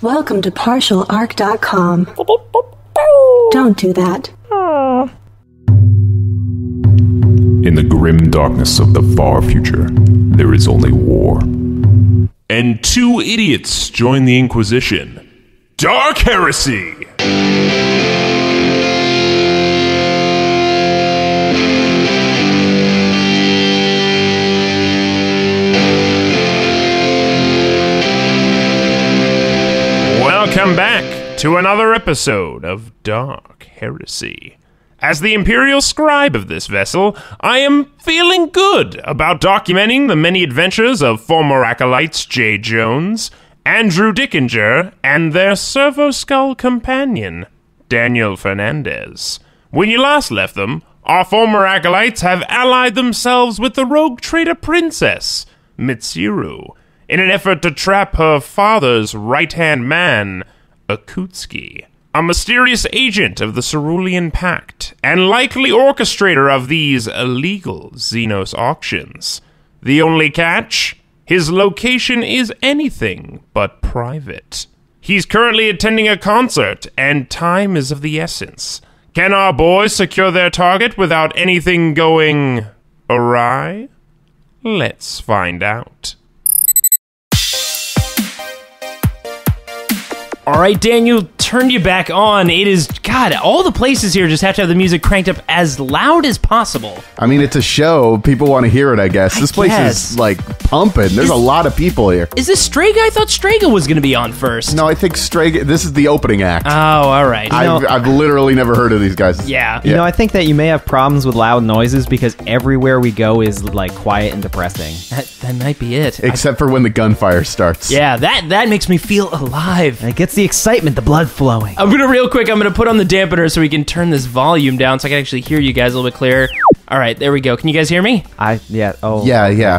Welcome to partialarc.com. Don't do that. In the grim darkness of the far future, there is only war. And two idiots join the Inquisition. Dark Heresy! Welcome back to another episode of Dark Heresy. As the Imperial Scribe of this vessel, I am feeling good about documenting the many adventures of former acolytes J. Jones, Andrew Dickinger, and their servo-skull companion, Daniel Fernandez. When you last left them, our former acolytes have allied themselves with the rogue trader princess, Mitsuru, in an effort to trap her father's right-hand man, Ikutsuki, a mysterious agent of the Cerulean Pact, and likely orchestrator of these illegal Xenos auctions. The only catch? His location is anything but private. He's currently attending a concert, and time is of the essence. Can our boys secure their target without anything going awry? Let's find out. All right, Daniel, turned you back on. It is, God, all the places here just have to have the music cranked up as loud as possible. I mean, it's a show. People want to hear it, I guess. This place is, like, pumping. There's a lot of people here. Is this Strega? I thought Strega was going to be on first. No, I think Strega... This is the opening act. Oh, all right. I've literally never heard of these guys. Yeah. You know, I think that you may have problems with loud noises because everywhere we go is, like, quiet and depressing. That might be it. Except for when the gunfire starts. Yeah, that makes me feel alive. And it gets the excitement, the blood flowing. I'm going to put on the dampener so we can turn this volume down so I can actually hear you guys a little bit clearer. All right, there we go. Can you guys hear me? Yeah,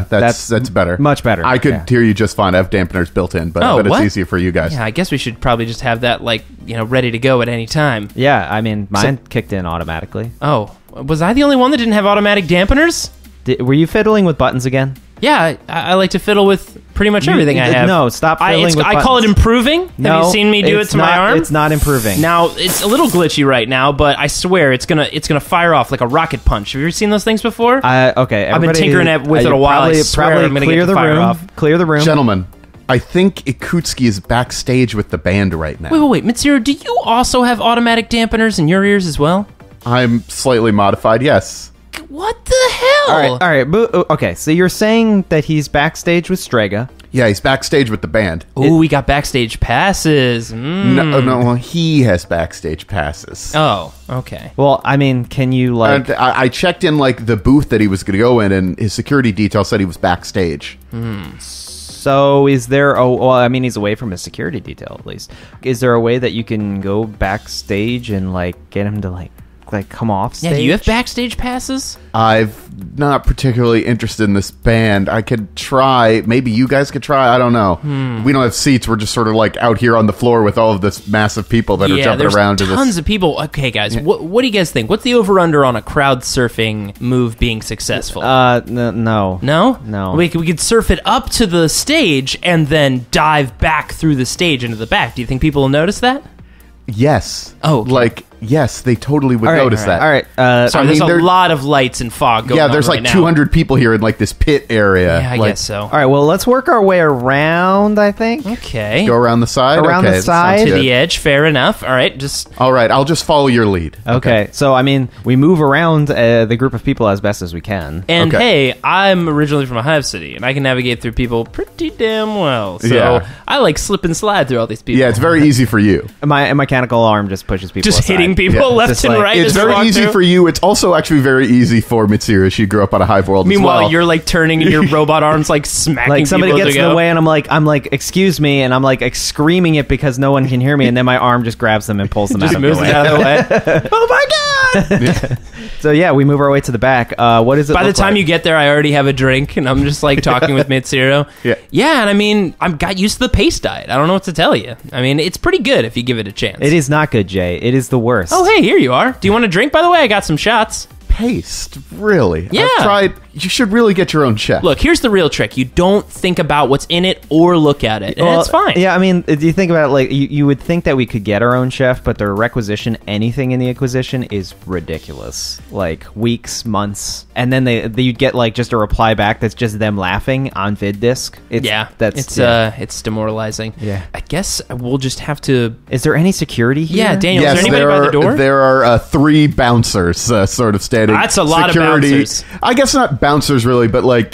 that's better. Much better. I could hear you just fine. I have dampeners built in, but it's easier for you guys. Yeah, I guess we should probably just have that, like, ready to go at any time. Yeah, I mean, mine kicked in automatically. Oh, was I the only one that didn't have automatic dampeners? Were you fiddling with buttons again? Yeah, I like to fiddle with pretty much everything I have. No, stop fiddling with buttons. I call it improving. No, have you seen me do it to my arm? It's not improving. Now, it's a little glitchy right now, but I swear it's gonna fire off like a rocket punch. Have you ever seen those things before? Okay. I've been tinkering with it a while. I swear I'm gonna get the fire off. Clear the room. Gentlemen, I think Ikutsuki is backstage with the band right now. Wait. Mitsuru, do you also have automatic dampeners in your ears as well? I'm slightly modified, yes. What the hell? All right. Okay, so you're saying that he's backstage with Strega. Yeah, he's backstage with the band. Ooh, we got backstage passes. No, he has backstage passes. Oh, okay. Well, I mean, can you, like... I checked in, like, the booth that he was going to go in, and his security detail said he was backstage. So is there... well, I mean, he's away from his security detail, at least. Is there a way that you can go backstage and, like, get him to, like come off stage? Yeah, do you have backstage passes? I'm not particularly interested in this band. I could try. Maybe you guys could try. I don't know. We don't have seats. We're just sort of like out here on the floor with all of this massive people that are jumping around. Yeah, there's tons of people. Okay, guys, what do you guys think? What's the over-under on a crowd surfing move being successful? No. No? We could surf it up to the stage and then dive back through the stage into the back. Do you think people will notice that? Yes. Oh, okay. Yes, they totally would notice that. All right. Sorry, there's a lot of lights and fog going on. Yeah, there's right like 200 people here in like this pit area. Yeah, I guess so. All right, well, let's work our way around, I think. Okay. Go around the side? Around the side. To the edge, fair enough. All right, All right, I'll just follow your lead. Okay, so, I mean, we move around the group of people as best as we can. And, hey, I'm originally from a hive city, and I can navigate through people pretty damn well. So I like slip and slide through all these people. Yeah, it's very easy for you. My mechanical arm just pushes people just aside. hitting people left and right. It's very easy for you. It's also actually very easy for Mitsuru. She grew up on a hive world. Meanwhile, as well. you're like turning and your robot arms like smacking. Like somebody people gets in the way, and I'm like, excuse me, and I'm like screaming it because no one can hear me, and then my arm just grabs them and pulls them out of the way. Out of the way. Oh my god! So yeah, we move our way to the back. What is it? By the time you get there, I already have a drink, and I'm just like talking with Mitsuru. Yeah, and I mean, I've got used to the pace diet. I don't know what to tell you. I mean, it's pretty good if you give it a chance. It is not good, Jay. It is the worst. Oh, hey, here you are. Do you want a drink, by the way? I got some shots. Paste, really? Yeah. I've tried. you should really get your own chef. Look, here's the real trick. You don't think about what's in it or look at it. And that's fine. Yeah, I mean, do you think about it, like, you would think that we could get our own chef, but the requisition, anything in the Inquisition is ridiculous. Like, weeks, months. And then you'd get, like, just a reply back that's just them laughing on vid disc. It's demoralizing. Yeah. I guess we'll just have to... Is there any security here? Yeah, Daniel, is there anybody by the door? There are 3 bouncers sort of standing. That's a lot of bouncers. I guess not bouncers really, but like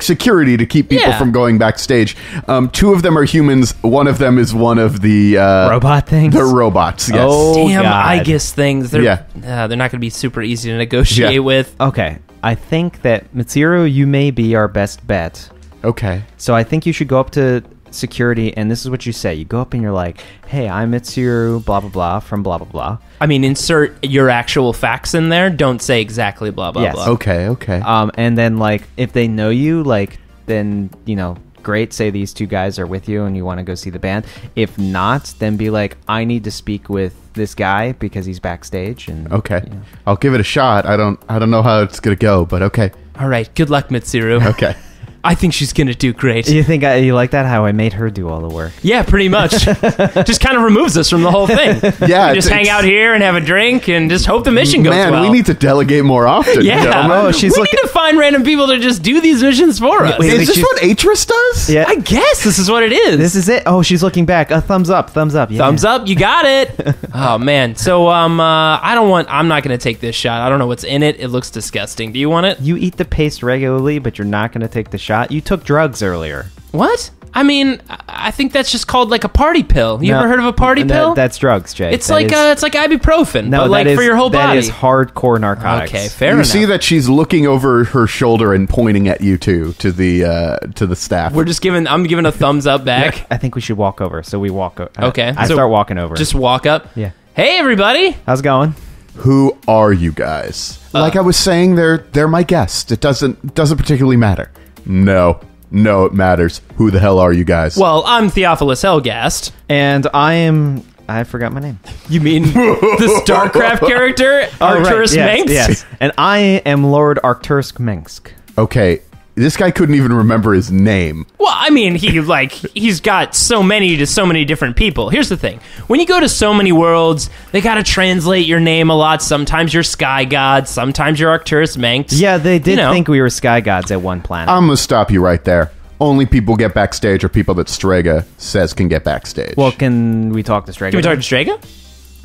security to keep people from going backstage. 2 of them are humans. One of them is one of the robot things. The robots. Yes. Oh, damn, God. Aegis things. They're not going to be super easy to negotiate with. Okay, I think that Mitsuru, you may be our best bet. Okay. So I think you should go up to security, and this is what you say. You go up and you're like, hey, I'm Mitsuru, blah, blah, blah, from blah, blah, blah. I mean, insert your actual facts in there. Don't say exactly blah, blah, blah. Okay. And then, like, if they know you, like, then, you know, great, say these 2 guys are with you and you want to go see the band. If not, then be like, I need to speak with this guy because he's backstage. And okay. You know. I'll give it a shot. I don't know how it's going to go, but okay. All right. Good luck, Mitsuru. Okay. I think she's going to do great. You think you like that? How I made her do all the work? Yeah, pretty much. Just kind of removes us from the whole thing. Yeah, we just hang out here and have a drink and just hope the mission goes well. Man, we need to delegate more often. Yeah, gentlemen. we need to find random people to just do these missions for us. Wait, is this what Atris does? Yeah, I guess this is what it is. This is it. Oh, she's looking back. A thumbs up. Yeah. Thumbs up. You got it. Oh man. So I'm not going to take this shot. I don't know what's in it. It looks disgusting. Do you want it? You eat the paste regularly, but you're not going to take the shot. You took drugs earlier. What? I mean, I think that's just called like a party pill. You ever heard of a party pill? That's drugs, Jay. It's like ibuprofen, no, but like for your whole body. That is hardcore narcotics. Okay, fair You enough. see that she's looking over her shoulder and pointing at you two to the staff. I'm giving a thumbs up back. I think we should walk over. So we walk over. Okay. I start walking over. Just walk up. Yeah. Hey, everybody. How's it going? Who are you guys? Like I was saying, they're my guests. It doesn't particularly matter. No, it matters. Who the hell are you guys? Well, I'm Theophilus Helgast. And I forgot my name. You mean the StarCraft character, Arcturus Mengs? Yes. And I am Lord Arcturus Mengs. Okay, this guy couldn't even remember his name. Well, I mean, he's got so many different people. Here's the thing. When you go to so many worlds, they got to translate your name a lot. Sometimes you're Sky God, sometimes you're Arcturus Mengs. Yeah, they did think we were Sky Gods at one planet. I'm going to stop you right there. Only people get backstage are people that Strega says can get backstage. Well, can we talk to Strega? Can we talk to Strega?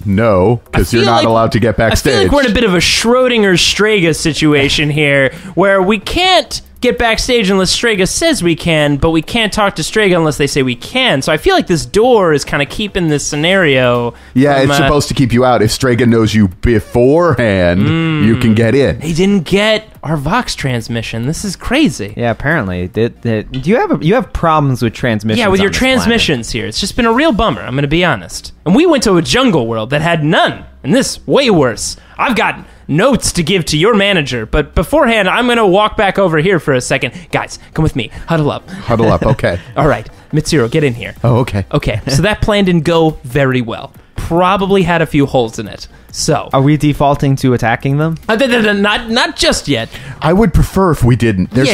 No, because you're not allowed to get backstage. I feel like we're in a bit of a Schrodinger Strega situation here, where we can't get backstage unless Strega says we can, but we can't talk to Strega unless they say we can. So I feel like this door is kind of keeping this scenario. Yeah, it's supposed to keep you out. If Strega knows you beforehand, you can get in. They didn't get our Vox transmission. This is crazy. Yeah, apparently. Do you have problems with transmissions? Yeah, with your on this transmissions here. It's just been a real bummer, I'm going to be honest. And we went to a jungle world that had none. And this, way worse. I've got notes to give to your manager, but beforehand, I'm going to walk back over here for a second. Guys, come with me. Huddle up. Huddle up, okay. All right. Mitsuru, get in here. Oh, okay. Okay, so that plan didn't go very well. Probably had a few holes in it. So, Are we defaulting to attacking them? Not just yet. I would prefer if we didn't. There's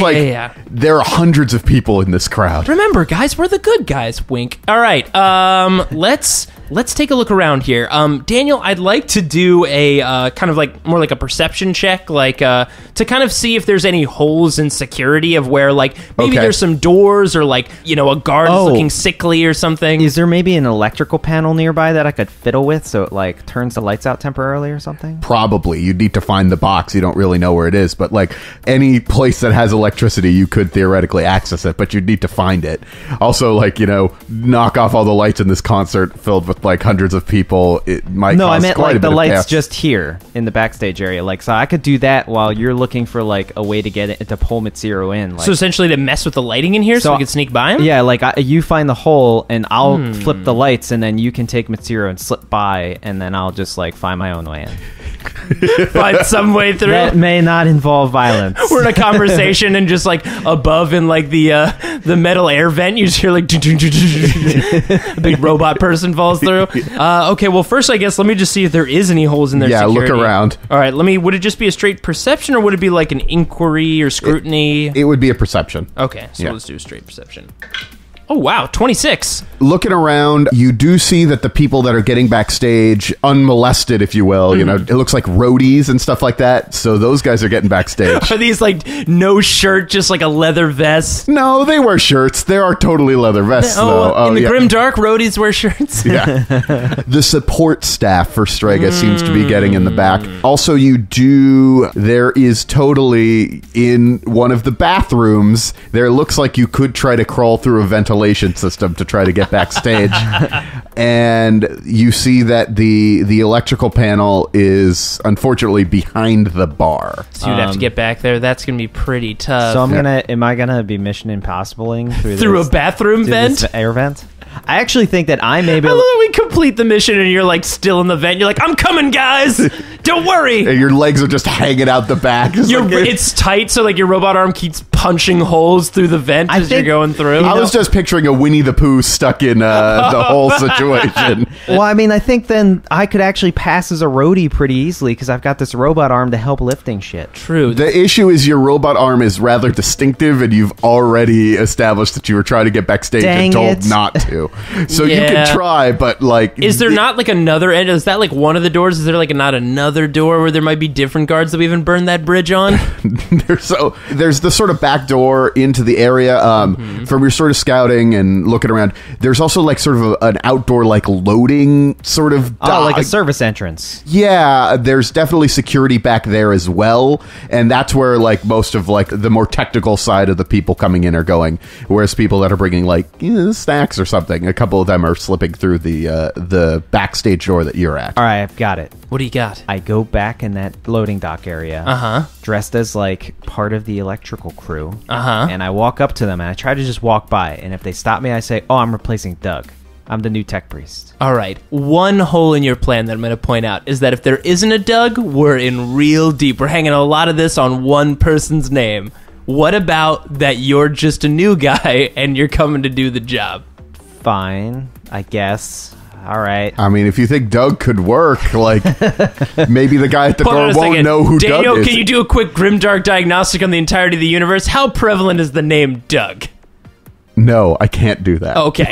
there are hundreds of people in this crowd. Remember, guys, we're the good guys. Wink. All right. Let's take a look around here. Daniel, I'd like to do a kind of like more like a perception check, like to kind of see if there's any holes in security of where like maybe there's some doors or like, you know, a guard is looking sickly or something. Is there maybe an electrical panel nearby that I could fiddle with so it like turns the lights out temporarily or something? Probably. You'd need to find the box. You don't really know where it is, but like any place that has electricity, you could theoretically access it, but you'd need to find it. Also, like, you know, knock off all the lights in this concert filled with like hundreds of people. It might No, cause I meant quite a like bit the of lights chaos. just here in the backstage area. Like, so I could do that while you're looking for like a way to get it to pull Mitsuru in. Like, So essentially to mess with the lighting in here so we can sneak by him? yeah, like you find the hole and I'll flip the lights and then you can take Mitsuru and slip by and then I'll just like find my own way in. find some way through. That may not involve violence. We're in a conversation and just like above in like the metal air vent, you just hear like a big robot person falls through. Okay, well first I guess let me just see if there is any holes in their security. Look around. All right, would it just be a straight perception or would it be like an inquiry or scrutiny? It would be a perception. Okay, so let's do a straight perception. Oh, wow, 26. Looking around, you do see that the people that are getting backstage, unmolested, if you will, you know, it looks like roadies and stuff like that. So those guys are getting backstage. Are these like no shirt, just like a leather vest? No, they wear shirts. There are totally leather vests, though. In the Grim Dark, roadies wear shirts? Yeah. The support staff for Strega seems to be getting in the back. Also, there is totally in one of the bathrooms, there looks like you could try to crawl through a ventilation system to try to get backstage. And you see that the electrical panel is unfortunately behind the bar. So you'd have to get back there. That's going to be pretty tough. So am I gonna be Mission Impossible-ing through a bathroom vent? This air vent? I actually think that I may be I love that we complete the mission and you're like still in the vent. You're like, I'm coming, guys. Don't worry. And your legs are just hanging out the back. It's tight, so like your robot arm keeps punching holes through the vent as you're going through. I was just picturing a Winnie the Pooh stuck in the whole situation. Well, I mean, I think then I could actually pass as a roadie pretty easily because I've got this robot arm to help lifting shit. True. The issue is your robot arm is rather distinctive, and you've already established that you were trying to get backstage and told not to. So you can try, but like... Is there not like another end? Is that like one of the doors? Is there like not another door where there might be different guards that we haven't burned that bridge on? There's the sort of back door into the area from your sort of scouting and looking around. There's also like sort of an outdoor like loading sort of... like a service entrance. Yeah, there's definitely security back there as well. And that's where like most of like the more technical side of the people coming in are going. Whereas people that are bringing like snacks or something, a couple of them are slipping through the backstage door that you're at. All right, I've got it. What do you got? I go back in that loading dock area, dressed as like part of the electrical crew, and I walk up to them and I try to just walk by. And if they stop me, I say, "Oh, I'm replacing Doug. I'm the new tech priest." All right. One hole in your plan that I'm going to point out is that if there isn't a Doug, we're in real deep. We're hanging a lot of this on one person's name. What about that you're just a new guy and you're coming to do the job? Fine, I guess. All right. I mean, if you think Doug could work, like, maybe the guy at the door won't know who Doug is. Daniel, can you do a quick grimdark diagnostic on the entirety of the universe? How prevalent is the name Doug? No, I can't do that. Okay.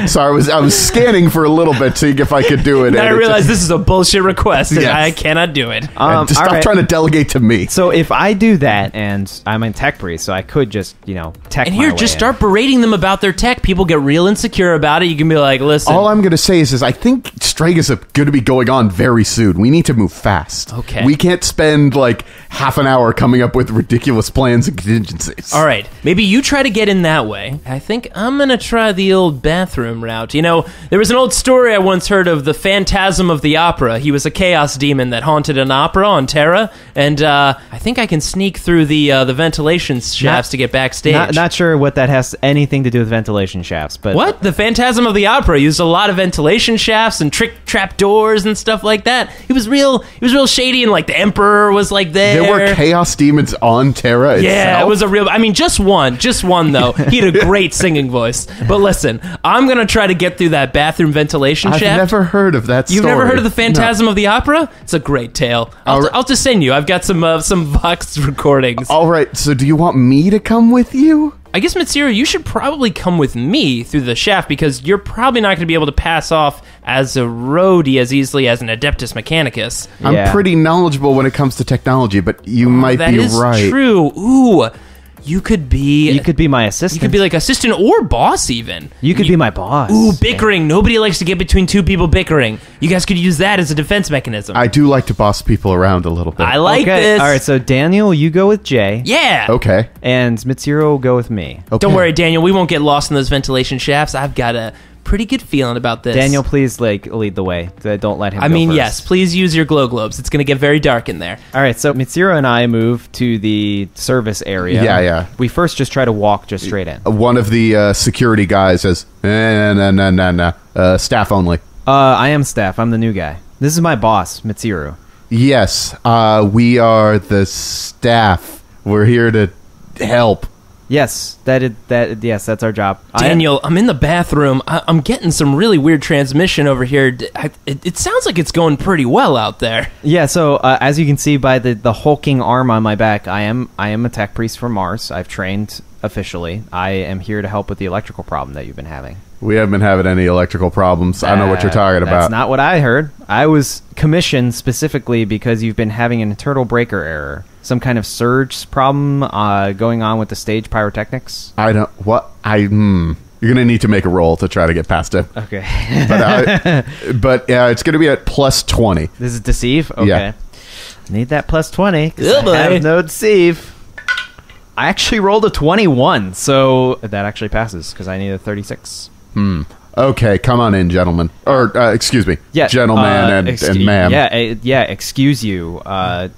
So I was scanning for a little bit, seeing if I could do it. And I realized this is a bullshit request, and I cannot do it. Just stop trying to delegate to me. So if I do that, and I'm in tech priest, so I could just, tech and here, just start berating them about their tech. People get real insecure about it. You can be like, listen. All I'm going to say is I think Strega's going to be going on very soon. We need to move fast. Okay. We can't spend like half an hour coming up with ridiculous plans and contingencies. All right. Maybe you try to get in that way. I think I'm going to try the old bathroom route. There was an old story I once heard of the Phantasm of the Opera. He was a chaos demon that haunted an opera on Terra, and I think I can sneak through the ventilation shafts to get backstage. Not sure what that has anything to do with ventilation shafts, but... What? The Phantasm of the Opera used a lot of ventilation shafts and trick trap doors and stuff like that. It was real shady, and like the Emperor was like there. There were chaos demons on Terra itself? Yeah, it was a real... I mean, just one though. He had a great singing voice. But listen, I'm going to try to get through that bathroom ventilation shaft. I've never heard of that story. You've never heard of the Phantasm of the Opera? It's a great tale. I'll just send you. I've got some Vox recordings. All right, so do you want me to come with you? I guess, Mitsuru, you should probably come with me through the shaft because you're probably not going to be able to pass off as a roadie as easily as an Adeptus Mechanicus. I'm pretty knowledgeable when it comes to technology, but you might be right. That is true. Ooh. You could be my assistant. You could be like assistant or boss even. You could be my boss. Ooh, bickering. Nobody likes to get between two people bickering. You guys could use that as a defense mechanism. I do like to boss people around a little bit. I like this. All right, so Daniel, you go with Jay. Yeah. Okay. And Mitsuru will go with me. Okay. Don't worry, Daniel. We won't get lost in those ventilation shafts. I've got a pretty good feeling about this. Daniel, please lead the way. Don't let him go first. Yes, please use your glow globes. It's going to get very dark in there. All right, so Mitsuru and I move to the service area. Yeah. We first just try to walk just straight in. One of the security guys says, no, staff only. I am staff. I'm the new guy. This is my boss, Mitsuru. Yes, we are the staff. We're here to help. Yes, yes, that's our job. Daniel, I'm in the bathroom. I'm getting some really weird transmission over here. It sounds like it's going pretty well out there. Yeah, so as you can see by the hulking arm on my back, I am a tech priest from Mars. I've trained officially. I am here to help with the electrical problem that you've been having. We haven't been having any electrical problems. I don't know what you're talking about. That's not what I heard. I was commissioned specifically because you've been having an internal breaker error. Some kind of surge problem going on with the stage pyrotechnics. I don't... What? You're going to need to make a roll to try to get past it. Okay. But it's going to be at plus 20. This is deceive? Okay. Yeah. Need that plus 20. Oh, boy. I have no deceive. I actually rolled a 21, so that actually passes because I need a 36. Okay, come on in, gentlemen. Or, excuse me. Yeah, gentleman and ma'am. Yeah, excuse you.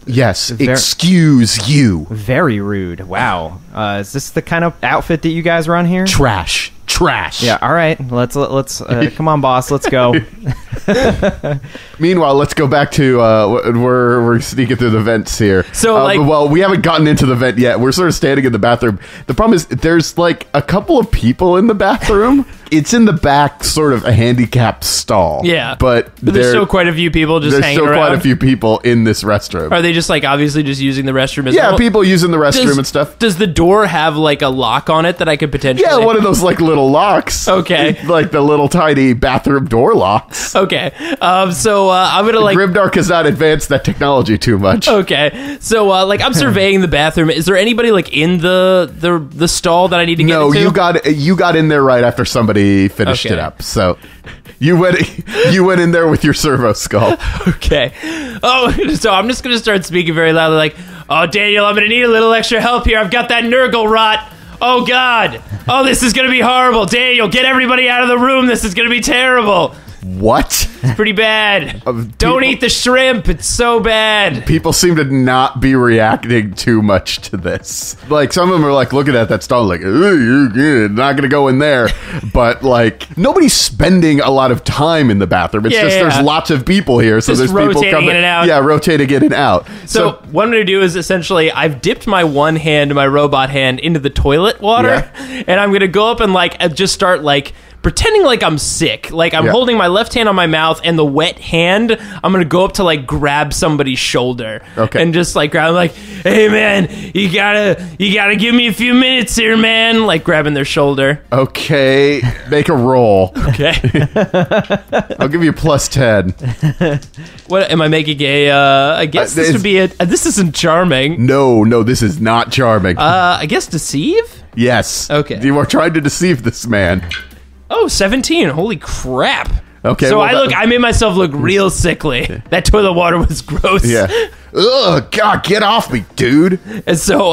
Yes, excuse you. Very rude. Wow. Is this the kind of outfit that you guys run here? Trash. Yeah, all right. Let's come on, boss. Let's go. Meanwhile, let's go back to we're sneaking through the vents here. So, well, we haven't gotten into the vent yet. We're sort of standing in the bathroom. The problem is there's like a couple of people in the bathroom. It's in the back, sort of a handicapped stall. Yeah, but there's still quite a few people just hanging around. There's still quite a few people in this restroom. Are they just like obviously just using the restroom as well? well? People using the restroom and stuff. Does the door have like a lock on it that I could potentially... Yeah, one of those like little locks. Okay. Like the little tiny bathroom door locks. Okay. So I'm gonna like... Grimdark has not advanced that technology too much. Okay. So like I'm surveying the bathroom. Is there anybody like in the stall that I need to get into? No, you got in there right after somebody finished it up. So you went in there with your servo skull. Okay. Oh, so I'm just gonna start speaking very loudly, like, "Oh, Daniel, I'm gonna need a little extra help here. I've got that Nurgle rot. Oh God. Oh, this is gonna be horrible. Daniel, get everybody out of the room. This is gonna be terrible." What? It's pretty bad. Don't eat the shrimp. It's so bad. People seem to not be reacting too much to this. Like, some of them are like looking at that stall like, you're not going to go in there. But like, nobody's spending a lot of time in the bathroom. It's there's lots of people here. So just there's people coming in and out. Yeah, rotating in and out. So what I'm going to do is essentially I've dipped my one hand, my robot hand, into the toilet water. Yeah. And I'm going to go up and like just start like pretending like I'm sick. Like I'm holding my left hand on my mouth and the wet hand, I'm going to go up to like grab somebody's shoulder. Okay. And just like grab like, "Hey man, you gotta give me a few minutes here, man." Like grabbing their shoulder. Okay. Make a roll. Okay. I'll give you plus 10. What am I making I guess this would be this isn't charming. No, this is not charming. I guess deceive? Yes. Okay. You are trying to deceive this man. Oh, 17. Holy crap. Okay. So I made myself look real sickly. That toilet water was gross. Yeah. Ugh, God, get off me, dude. And so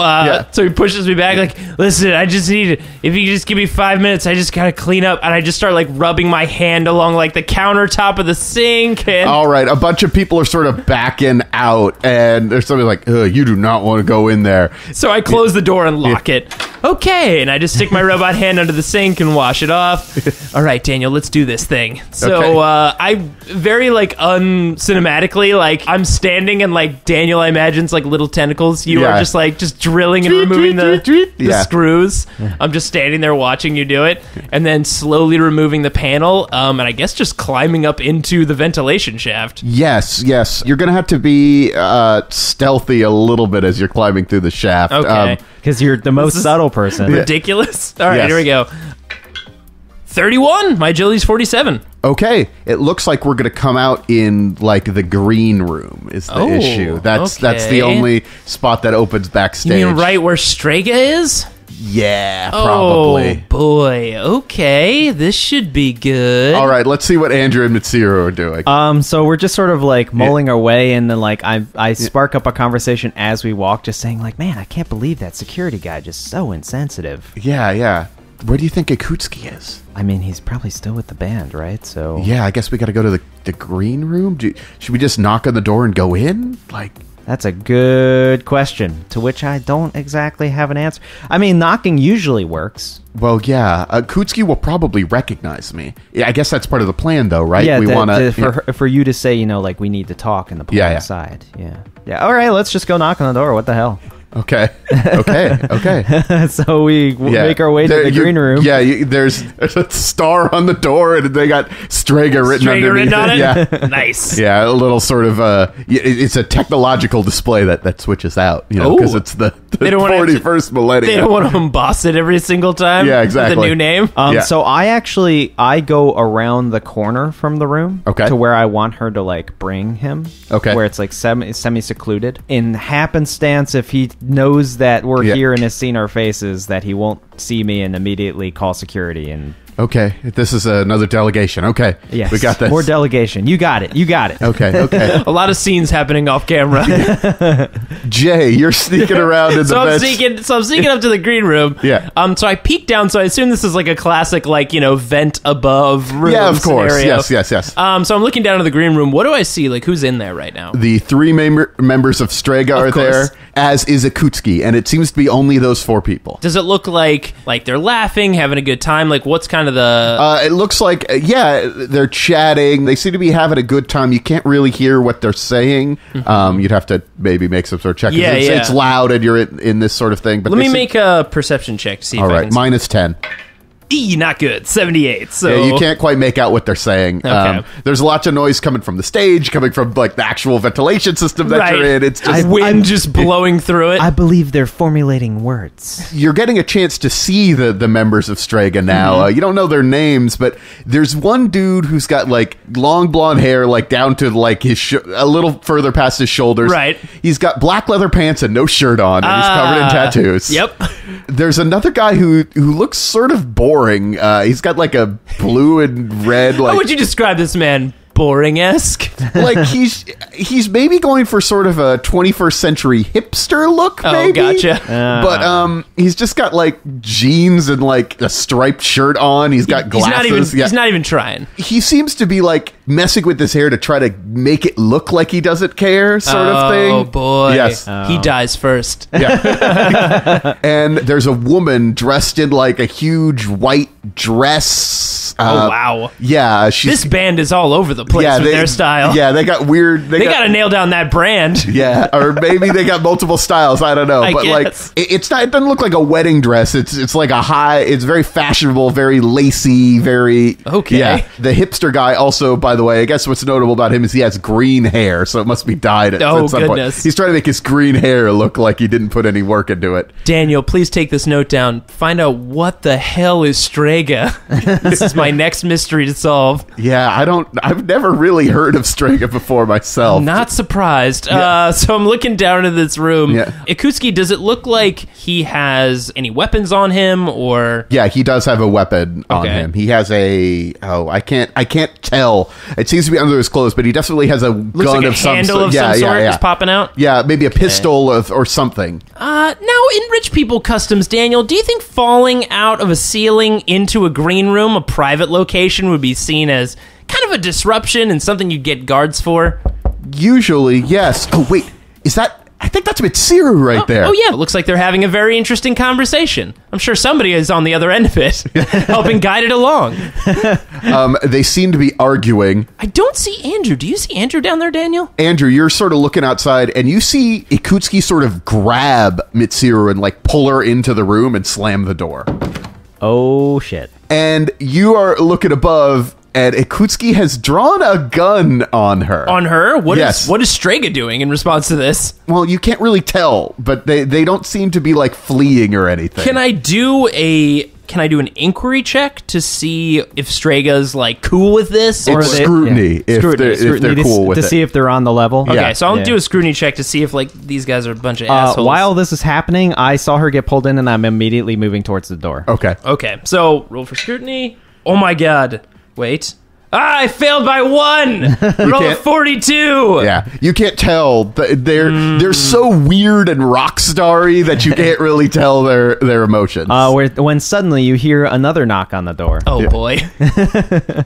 so he pushes me back like, "Listen, I just need, if you just give me 5 minutes, I just gotta clean up." And I just start like rubbing my hand along like the countertop of the sink. And all right, a bunch of people are sort of backing out, and there's somebody like, "Ugh, you do not want to go in there." So I close the door and lock it. Okay, and I just stick my robot hand under the sink and wash it off. All right, Daniel, let's do this thing. So I very like uncinematically, like I'm standing and like Daniel, I imagine's like little tentacles. You are just like just drilling and removing the screws. I'm just standing there watching you do it, and then slowly removing the panel, and I guess just climbing up into the ventilation shaft. Yes. You're gonna have to be stealthy a little bit as you're climbing through the shaft. Okay. Because you're the most subtle person. Ridiculous. All right, here we go. 31. My agility's 47. Okay, it looks like we're going to come out in like the green room is the issue. That's the only spot that opens backstage. You mean right where Strega is? Yeah, probably. Oh boy. Okay, this should be good. All right, let's see what Andrew and Mitsuru are doing. So we're just sort of like mulling our way, and then like I spark up a conversation as we walk, just saying like, "Man, I can't believe that security guy, just so insensitive." Yeah. Where do you think Ikutsuki is? I mean, he's probably still with the band, right? So yeah, I guess we got to go to the green room. Should we just knock on the door and go in? Like, That's a good question, to which I don't exactly have an answer. I mean, knocking usually works. Well, yeah. Ikutsuki will probably recognize me. Yeah, I guess that's part of the plan, though, right? Yeah, we want for you to say, like, we need to talk and the pull Yeah. aside. Yeah. All right, let's just go knock on the door. What the hell? Okay. So we make our way to the green room. Yeah, there's a star on the door, and they got Strega written underneath on it? Yeah. Nice. Yeah, a little sort of it's a technological display that switches out, because it's the They don't wanna 41st millennium. They don't want to emboss it every single time. Yeah, exactly. With a new name. Yeah. So I go around the corner from the room to where I want her to like bring him. Okay. Where it's like semi-secluded. In happenstance, if he knows that we're here and has seen our faces, that he won't see me and immediately call security and... Okay, this is another delegation. Okay, yes, we got this. More delegation. You got it. Okay. A lot of scenes happening off camera. Jay, you're sneaking around in the vent. So I'm sneaking up to the green room. Yeah. So I peek down. So I assume this is like a classic, like, vent above room. Yeah, of course. Scenario. Yes. So I'm looking down to the green room. What do I see? Like, who's in there right now? The three members of Strega are course. there, as is Ikutsuki, and it seems to be only those four people. Does it look like they're laughing, having a good time? Like, what's kind of the... It looks like, they're chatting. They seem to be having a good time. You can't really hear what they're saying. You'd have to maybe make some sort of check. Yeah, it's loud and you're in this sort of thing. But let me make a perception check to see if I can... minus 10. Not good. 78. So Yeah, you can't quite make out what they're saying. Okay. There's lots of noise coming from the stage, coming from like the actual ventilation system that Right. you're in. It's just wind just blowing through it. I believe they're formulating words. you're getting a chance to see the members of Strega now. You don't know their names, but there's one dude who's got like long blonde hair, like down to like his a little further past his shoulders. Right. He's got black leather pants and no shirt on, and he's covered in tattoos. Yep. There's another guy who looks sort of boring. He's got like a blue and red. How Like, would you describe this man? Boring-esque? like he's maybe going for sort of a 21st century hipster look. Oh, maybe. gotcha. But he's just got like jeans and like a striped shirt on. He's got glasses. He's not even trying. He seems to be like messing with his hair to try to make it look like he doesn't care, sort of thing. Oh boy. Yes. He dies first. Yeah. And there's a woman dressed in like a huge white dress. Oh wow. Yeah, she's This band is all over the place with their style. Yeah, they got weird. They got to nail down that brand. Yeah, or maybe they got multiple styles. I don't know, I but guess. like it's not. It doesn't look like a wedding dress. It's like a high. It's very fashionable, very lacy, very Okay. Yeah, the hipster guy also, by the way, I guess what's notable about him is he has green hair, so it must be dyed at some goodness. point. He's trying to make his green hair look like he didn't put any work into it. Daniel, please take this note down. Find out what the hell is Strega. This is my next mystery to solve. Yeah, I've never really heard of Strega before myself. Not surprised. Yeah. So I'm looking down into this room. Yeah. Ikutsuki, does it look like he has any weapons on him, or... Yeah, he does have a weapon on Okay. him. He has I can't tell. It seems to be under his clothes, but he definitely has a Looks gun like a of some handle sort. of some sort is popping out? Yeah, maybe a pistol or something. Now, in rich people customs, Daniel, do you think falling out of a ceiling into a green room, a private location, would be seen as kind of a disruption and something you'd get guards for? Usually, yes. Oh, wait. Is that... I think that's Mitsuru right there. Oh, yeah. It looks like they're having a very interesting conversation. I'm sure somebody is on the other end of it, helping guide it along. They seem to be arguing. I don't see Andrew. Do you see Andrew down there, Daniel? Andrew, you're sort of looking outside, and you see Ikutsuki sort of grab Mitsuru and like pull her into the room and slam the door. Oh, shit. And you are looking above, and Ikutsuki has drawn a gun on her. On her? What Yes. is Strega doing in response to this? Well, you can't really tell, but they don't seem to be like fleeing or anything. Can I do an inquiry check to see if Strega's like cool with this? It's scrutiny, if they're cool with to it. see if they're on the level. Okay, Yeah. so I'll do a scrutiny check to see if like these guys are a bunch of assholes. While this is happening, I saw her get pulled in, and I'm immediately moving towards the door. Okay. Okay, so roll for scrutiny. Oh my god. Wait. I failed by 1! Roll a can't- 42! Yeah, you can't tell. They're so weird and rock starry that you can't really tell their emotions. When suddenly you hear another knock on the door. Oh boy.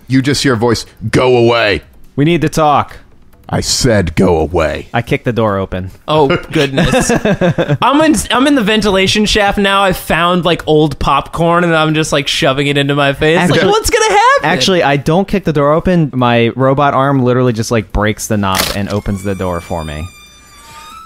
You just hear a voice, "Go away." We need to talk. I said go away. I kicked the door open. Oh, goodness. I'm in the ventilation shaft now. I've found, like, old popcorn, and I'm just, like, shoving it into my face. Actually- like, what's gonna happen? Actually, I don't kick the door open. My robot arm literally just, like, breaks the knob and opens the door for me.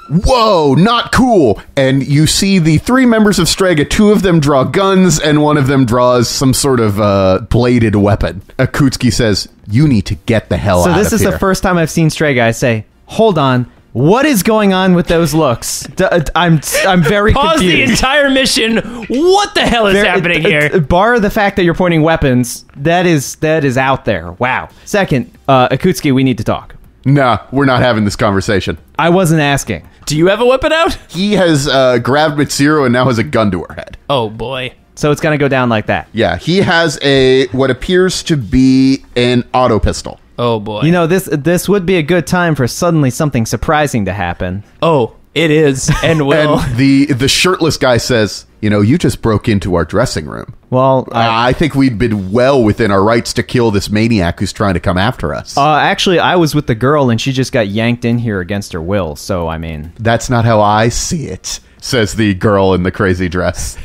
Whoa, not cool. And you see the 3 members of Strega, 2 of them draw guns, and 1 of them draws some sort of bladed weapon. Ikutsuki says, you need to get the hell out of here. So this is the first time I've seen Strega. I say, hold on. What is going on with those looks? I'm very Pause confused. the entire mission. What the hell is happening here? Bar the fact that you're pointing weapons, that is out there. Wow. Second, Ikutsuki, we need to talk. Nah, we're not having this conversation. I wasn't asking. Do you have a weapon out? He has grabbed Mitsuru and now has a gun to her head. Oh, boy. So it's gonna go down like that. Yeah, he has what appears to be an auto pistol. Oh, boy. You know, this would be a good time for suddenly something surprising to happen. Oh, it is, and will. And the shirtless guy says, you know, you just broke into our dressing room. Well, I think we'd been well within our rights to kill this maniac who's trying to come after us. actually, I was with the girl, and she just got yanked in here against her will. So, I mean, That's not how I see it, says the girl in the crazy dress.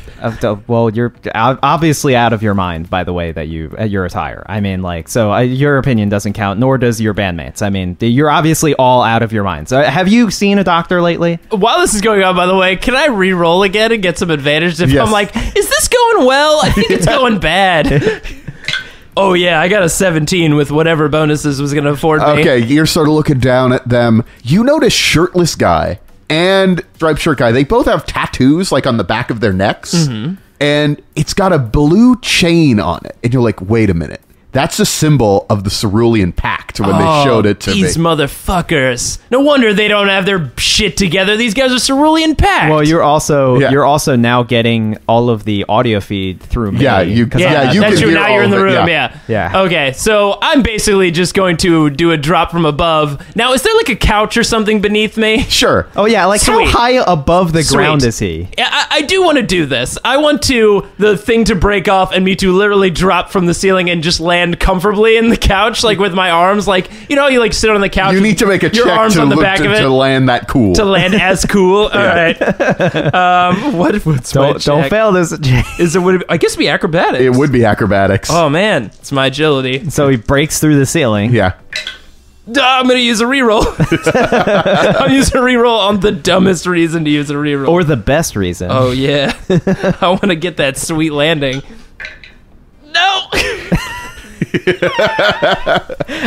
well, you're obviously out of your mind by the way that your attire. I mean, like, so your opinion doesn't count, nor does your bandmates. I mean, you're obviously all out of your minds. Have you seen a doctor lately? While this is going on, by the way, can I re-roll again and get some advantage? If Yes. I'm like, is this going well? I think it's going bad. Oh, yeah, I got a 17 with whatever bonuses was going to afford me. Okay, you're sort of looking down at them. You notice shirtless guy and striped shirt guy, they both have tattoos like on the back of their necks. Mm-hmm. And it's got a blue chain on it. And you're like, wait a minute. That's a symbol of the Cerulean Pact when they showed it to me. These motherfuckers. No wonder they don't have their shit together. These guys are Cerulean Pact. Well, you're also now getting all of the audio feed through me. Yeah, you that's can true. hear Now all you're in of the it, room. yeah. Yeah. Yeah. Okay, so I'm basically just going to do a drop from above. Now, is there like a couch or something beneath me? Sure. Oh yeah, like Sweet. how high above the ground Sweet. is he? Yeah, I do want to do this. I want the thing to break off and me to literally drop from the ceiling and just land comfortably in the couch, like with my arms, like, you know, you like sit on the couch. You need to make a your check arms to, on the look back to, of it to land that cool. to land as cool. All right. What's my Don't check? fail this. Is it? I guess it'd be acrobatics. It would be acrobatics. Oh man, it's my agility. So he breaks through the ceiling. Yeah. I'm gonna use a reroll. I'm using a reroll on the dumbest reason to use a reroll. Or the best reason. Oh yeah, I want to get that sweet landing. No.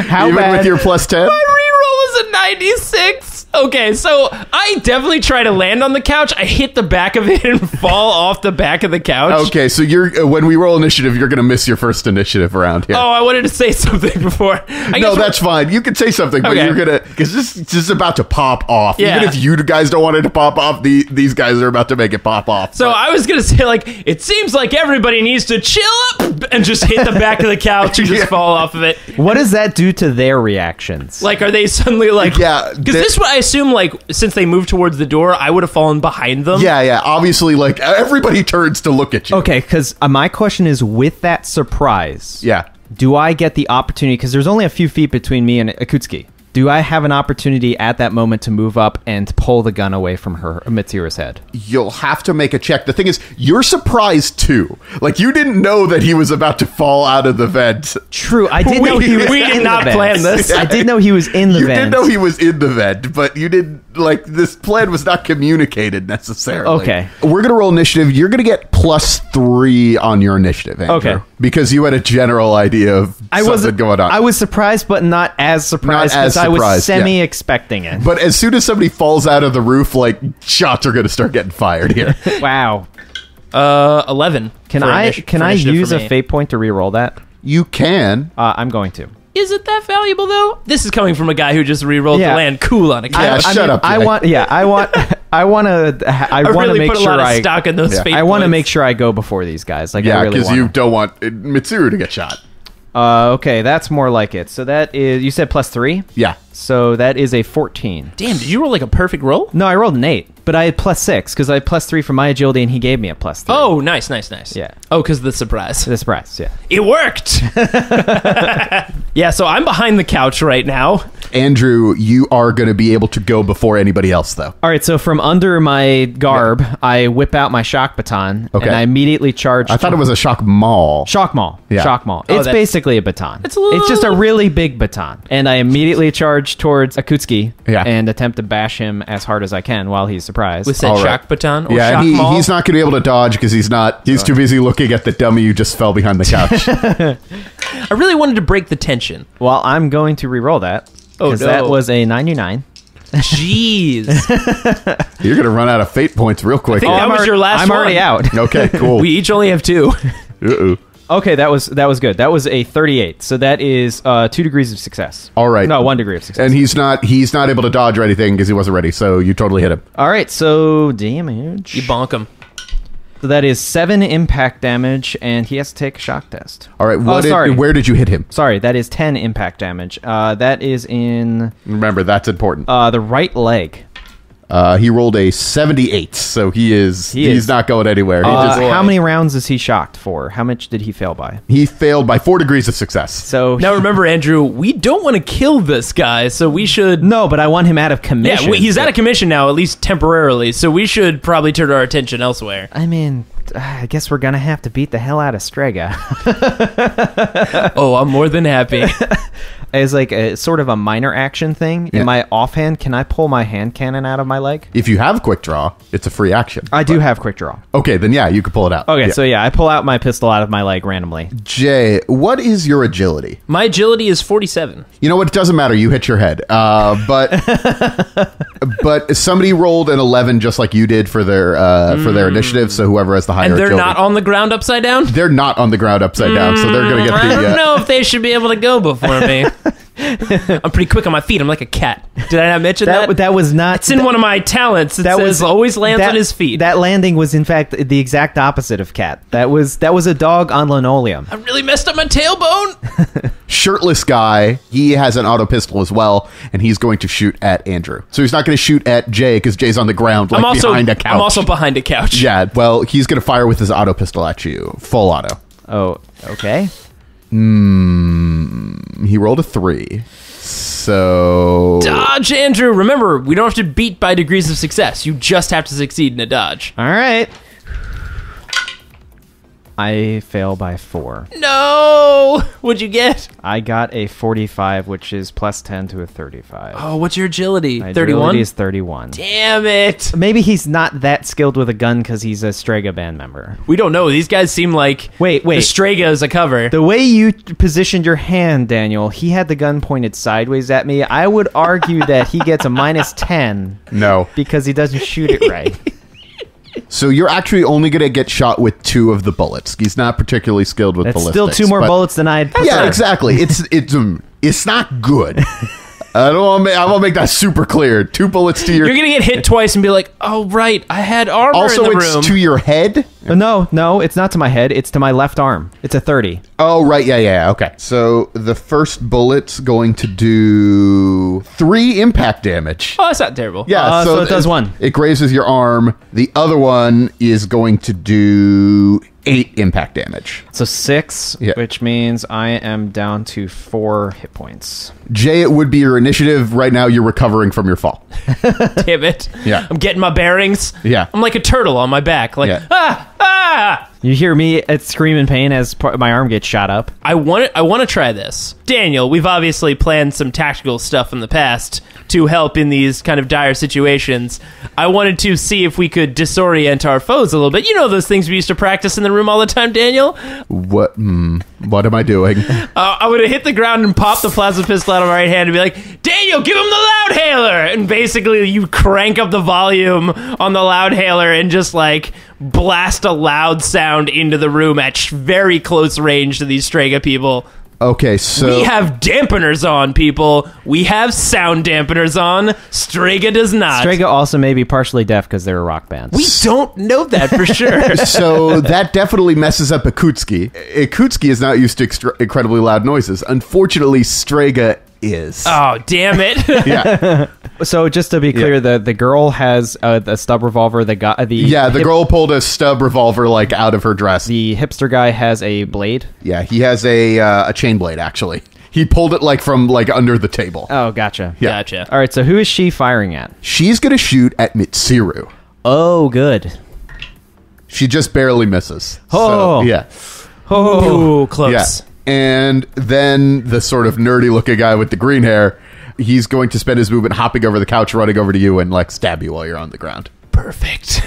How Even bad? with your plus 10? My reroll is a 96. Okay, so I definitely try to land on the couch. I hit the back of it and fall off the back of the couch. Okay, so you're when we roll initiative, you're going to miss your first initiative around here. Oh, I wanted to say something before. No, that's fine. You can say something, but Okay. you're gonna because this is about to pop off. Yeah. Even if you guys don't want it to pop off, these guys are about to make it pop off. So I was gonna say, like, it seems like everybody needs to chill up and just hit the back of the couch and just Yeah. fall off of it. What does that do to their reactions? Like, are they suddenly like? Yeah, Because this, I assume, like, since they moved towards the door, I would have fallen behind them. yeah. Obviously, like everybody turns to look at you. Okay, because my question is, with that surprise, Yeah. do I get the opportunity, because there's only a few feet between me and Ikutsuki, do I have an opportunity at that moment to move up and pull the gun away from her Mitsura's head? You'll have to make a check. The thing is, you're surprised too. Like you didn't know that he was about to fall out of the vent. True, I did know he was we in did the not vent. plan this. I did know he was in the You vent. did know he was in the vent, but you didn't like this plan was not communicated necessarily. Okay. We're gonna roll initiative. You're gonna get +3 on your initiative, Andrew. Okay. Because you had a general idea of something going on. I was surprised, but not as surprised Not as because I was surprised, yeah. semi-expecting it. But as soon as somebody falls out of the roof, like shots are gonna start getting fired here. Wow. 11. Can for I initiative use for a me. fate point to re-roll that? You can. I'm going to. Is it that valuable though? This is coming from a guy who just re-rolled Yeah. to land cool on a couch. Shut up, I Jay. want I want to I to really make put a sure lot of stock in those. Yeah. fate I want to points. make sure I go before these guys. Like I Yeah, really because want. you don't want Mitsuru to get shot. Okay, that's more like it. So that is, you said +3. Yeah. So that is a 14. Damn, did you roll like a perfect roll? No, I rolled an 8, but I had +6 because I had +3 from my agility, and he gave me a +3. Oh, nice. Yeah. Oh, because the surprise. The surprise. Yeah. It worked. Yeah, so I'm behind the couch right now. Andrew, you are going to be able to go before anybody else, though. All right, so from under my garb, I whip out my shock baton, Okay. and I immediately charge... I thought it was a shock maul. Shock maul. Yeah. Shock maul. Oh, It's basically a baton. It's a little- It's just a really big baton. And I immediately charge towards Ikutsuki Yeah. and attempt to bash him as hard as I can while he's surprised. With said All right. shock baton or Yeah, shock and maul. he's not going to be able to dodge because he's too busy looking at the dummy who just fell behind the couch. I really wanted to break the tension. Well, I'm going to re-roll that. Oh, Because no. that was a 99. Jeez. You're going to run out of fate points real quick. think that was your last I'm one. already out. Okay, cool. We each only have 2. Uh-oh. Okay, that was good. That was a 38. So that is 2 degrees of success. All right. No, 1 degree of success. And he's not able to dodge or anything because he wasn't ready, so you totally hit him. All right, so damage. You bonk him. So that is 7 impact damage, and he has to take a shock test. All right, sorry. where did you hit him? Sorry, that is 10 impact damage. That is in Remember, that's important. the right leg. He rolled a 78, so he's is. not going anywhere. How many rounds is he shocked for? How much did he fail by? He failed by 4 degrees of success. So Now remember, Andrew, we don't want to kill this guy, so we should... no, but I want him out of commission. Yeah, he's out of commission now, at least temporarily, so we should probably turn our attention elsewhere. I mean, I guess we're gonna have to beat the hell out of Strega. Oh, I'm more than happy. As like a sort of a minor action thing. Yeah. In my offhand, can I pull my hand cannon out of my leg? If you have quick draw, it's a free action. I do have quick draw. Okay, then yeah, you can pull it out. Okay, so yeah, I pull out my pistol out of my leg randomly. Jay, what is your agility? My agility is 47. You know what? It doesn't matter. You hit your head. But somebody rolled an 11 just like you did for their initiative. So whoever has the higher And they're agility, not on the ground upside down? they're not on the ground upside down. So they're going to get I the. don't know if they should be able to go before me. I'm pretty quick on my feet. I'm like a cat. Did I not mention that? That was not. It's in one of my talents. It that says always lands on his feet. That landing was in fact the exact opposite of cat. That was a dog on linoleum. I really messed up my tailbone. Shirtless guy, he has an auto pistol as well, and he's going to shoot at Andrew. So he's not going to shoot at Jay because Jay's on the ground, like behind a couch. I'm also behind a couch. Yeah, well, he's going to fire with his auto pistol at you, full auto. Oh, okay. He rolled a 3. So Dodge, Andrew. Remember, we don't have to beat by degrees of success. You just have to succeed in a dodge. All right. I fail by 4. No! What'd you get? I got a 45, which is plus 10 to a 35. Oh, what's your agility? My 31? agility is 31. Damn it. Maybe he's not that skilled with a gun because he's a Strega band member. We don't know. These guys seem like Wait. the Strega is a cover. The way you positioned your hand, Daniel, he had the gun pointed sideways at me. I would argue that he gets a minus 10 no. because he doesn't shoot it right. So you're actually only going to get shot with 2 of the bullets. He's not particularly skilled with That's ballistics. still 2 more but- bullets than I'd prefer. Yeah, exactly. It's not good. I won't make that super clear. 2 bullets to your. You're going to get hit twice and be like, oh, right, I had armor Also, in the it's room. to your head. No, it's not to my head. It's to my left arm. It's a 30. Oh, right. Yeah. Okay. So the first bullet's going to do 3 impact damage. Oh, that's not terrible. Yeah. so it does 1. It grazes your arm. The other one is going to do 8 impact damage. So 6, Yeah. which means I am down to 4 hit points. Jay, it would be your initiative. Right now, you're recovering from your fall. Damn it. Yeah. I'm getting my bearings. Yeah. I'm like a turtle on my back. Like, Yeah. ah! You hear me scream in pain as my arm gets shot up. I want to try this. Daniel, we've obviously planned some tactical stuff in the past to help in these kind of dire situations. I wanted to see if we could disorient our foes a little bit. You know those things we used to practice in the room all the time, Daniel? What am I doing? I would have hit the ground and popped the plasma pistol out of my right hand and be like, Daniel, give him the loudhailer! And basically you crank up the volume on the loudhailer and just like blast a loud sound into the room at very close range to these Strega people. Okay, so We have dampeners on, people. We have sound dampeners on. Strega does not. Strega also may be partially deaf because they're a rock band. We don't know that for sure. So that definitely messes up Ikutsuki. Ikutsuki is not used to incredibly loud noises. Unfortunately, Strega is. Oh, damn it. Yeah. So just to be clear, the girl has the stub revolver. The girl pulled a stub revolver like out of her dress. The hipster guy has a blade. Yeah, he has a chain blade actually. He pulled it like from like under the table. Oh, gotcha. Yeah. Gotcha. All right, so who is she firing at? She's going to shoot at Mitsuru. Oh, good. She just barely misses. Oh. So, yeah. Ooh, close. Yeah. And then the sort of nerdy looking guy with the green hair, he's going to spend his movement hopping over the couch, running over to you and like stab you while you're on the ground. Perfect.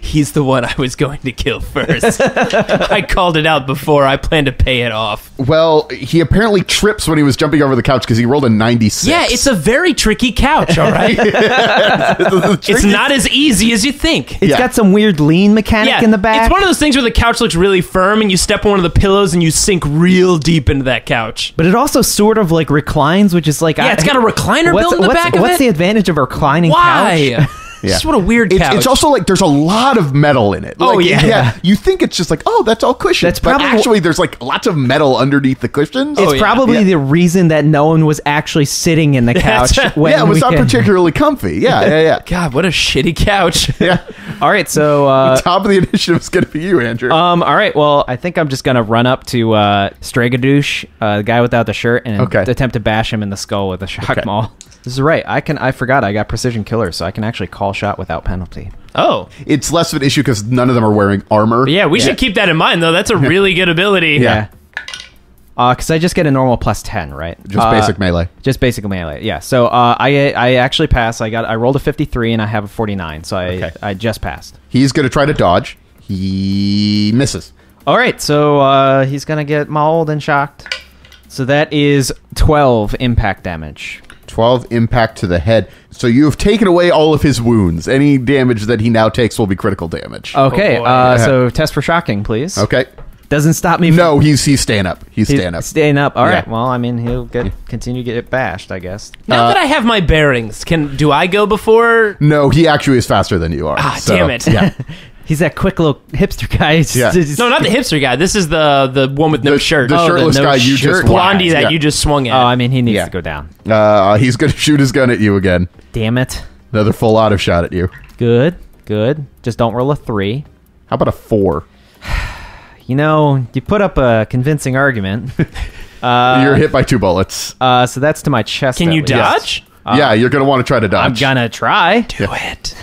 He's the one I was going to kill first. I called it out before. I plan to pay it off. Well, he apparently trips when he was jumping over the couch because he rolled a 96. Yeah, it's a very tricky couch, all right? It's not as easy as you think. It's got some weird lean mechanic in the back. It's one of those things where the couch looks really firm and you step on one of the pillows and you sink real deep into that couch. But it also sort of like reclines, which is like... Yeah, it's got a recliner built in the back of it. What's the advantage of a reclining couch? Why? Just what a weird couch. It's also like there's a lot of metal in it. Oh, yeah. You think it's just like, oh, that's all cushion. That's but probably- actually there's like lots of metal underneath the cushions. It's probably the reason that no one was actually sitting in the couch. When it was we not came. particularly comfy. Yeah. God, what a shitty couch. Yeah. All right, so... Top of the initiative is going to be you, Andrew. all right, well, I think I'm just going to run up to Strega, the guy without the shirt, and attempt to bash him in the skull with a shock maul. This is right. I forgot I got precision killer, so I can actually call shot without penalty. Oh. It's less of an issue because none of them are wearing armor. Yeah, we should keep that in mind, though. That's a really good ability. Yeah. Because I just get a normal plus 10, right? Just basic melee. Just basic melee, yeah. So I actually pass. I rolled a 53 and I have a 49, so I just passed. He's going to try to dodge. He misses. All right, so he's going to get mauled and shocked. So that is 12 impact damage. 12 impact to the head. So you have taken away all of his wounds. Any damage that he now takes will be critical damage. Okay, Oh, boy. so test for shocking, please. Okay. Doesn't stop me. No, he's staying up. He's staying up. Staying up. All right. Yeah. Well, I mean, he'll continue to get bashed, I guess. Now that I have my bearings, do I go before? No, he actually is faster than you are. Damn it. Yeah. He's that quick little hipster guy. Yeah. No, not the hipster guy. This is the one with no shirt. The shirtless no guy you shirt. just Blondie whacked. that you just swung at. Oh, I mean, he needs Yeah. to go down. He's going to shoot his gun at you again. Damn it. Another full auto shot at you. Good. Just don't roll a 3. How about a 4? You know, you put up a convincing argument. You're hit by 2 bullets. So that's to my chest. Can at you least. dodge? Yeah, you're going to want to try to dodge. I'm gonna try. Do it.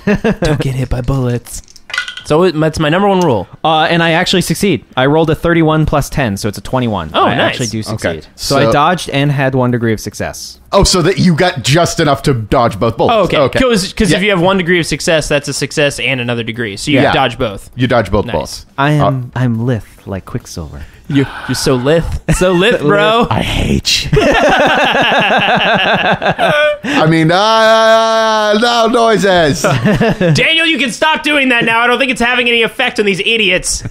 Don't get hit by bullets. So that's my number one rule. And I actually succeed. I rolled a 31 plus 10, so it's a 21. Oh, I nice. actually do succeed. Okay. So I dodged and had 1 degree of success. Oh, so that you got just enough to dodge both bullets. Oh, okay. Because Yeah. if you have 1 degree of success, that's a success and another degree. So you dodge both. You dodge both Nice. bullets. I'm lithe like Quicksilver. You're so lithe. So lithe, bro. I hate you. I mean, no noises. Daniel, you can stop doing that now. I don't think it's having any effect on these idiots.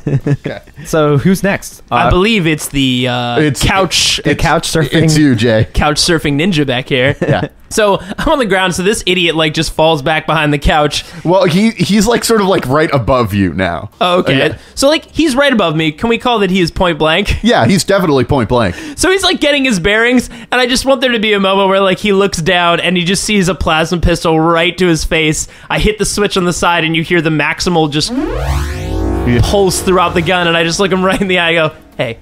So who's next? I believe it's the couch couch surfing. It's you, Jay. couch surfing ninja back here. Yeah. So I'm on the ground, so this idiot like just falls back behind the couch. Well, he's like sort of like right above you now. Oh, okay. Yeah. So like he's right above me. Can we call that he is point blank? Yeah, he's definitely point blank. So he's like getting his bearings, and I just want there to be a moment where like he looks down and he just sees a plasma pistol right to his face. I hit the switch on the side, and you hear the maximal just pulse throughout the gun, and I just look him right in the eye and go, "Hey,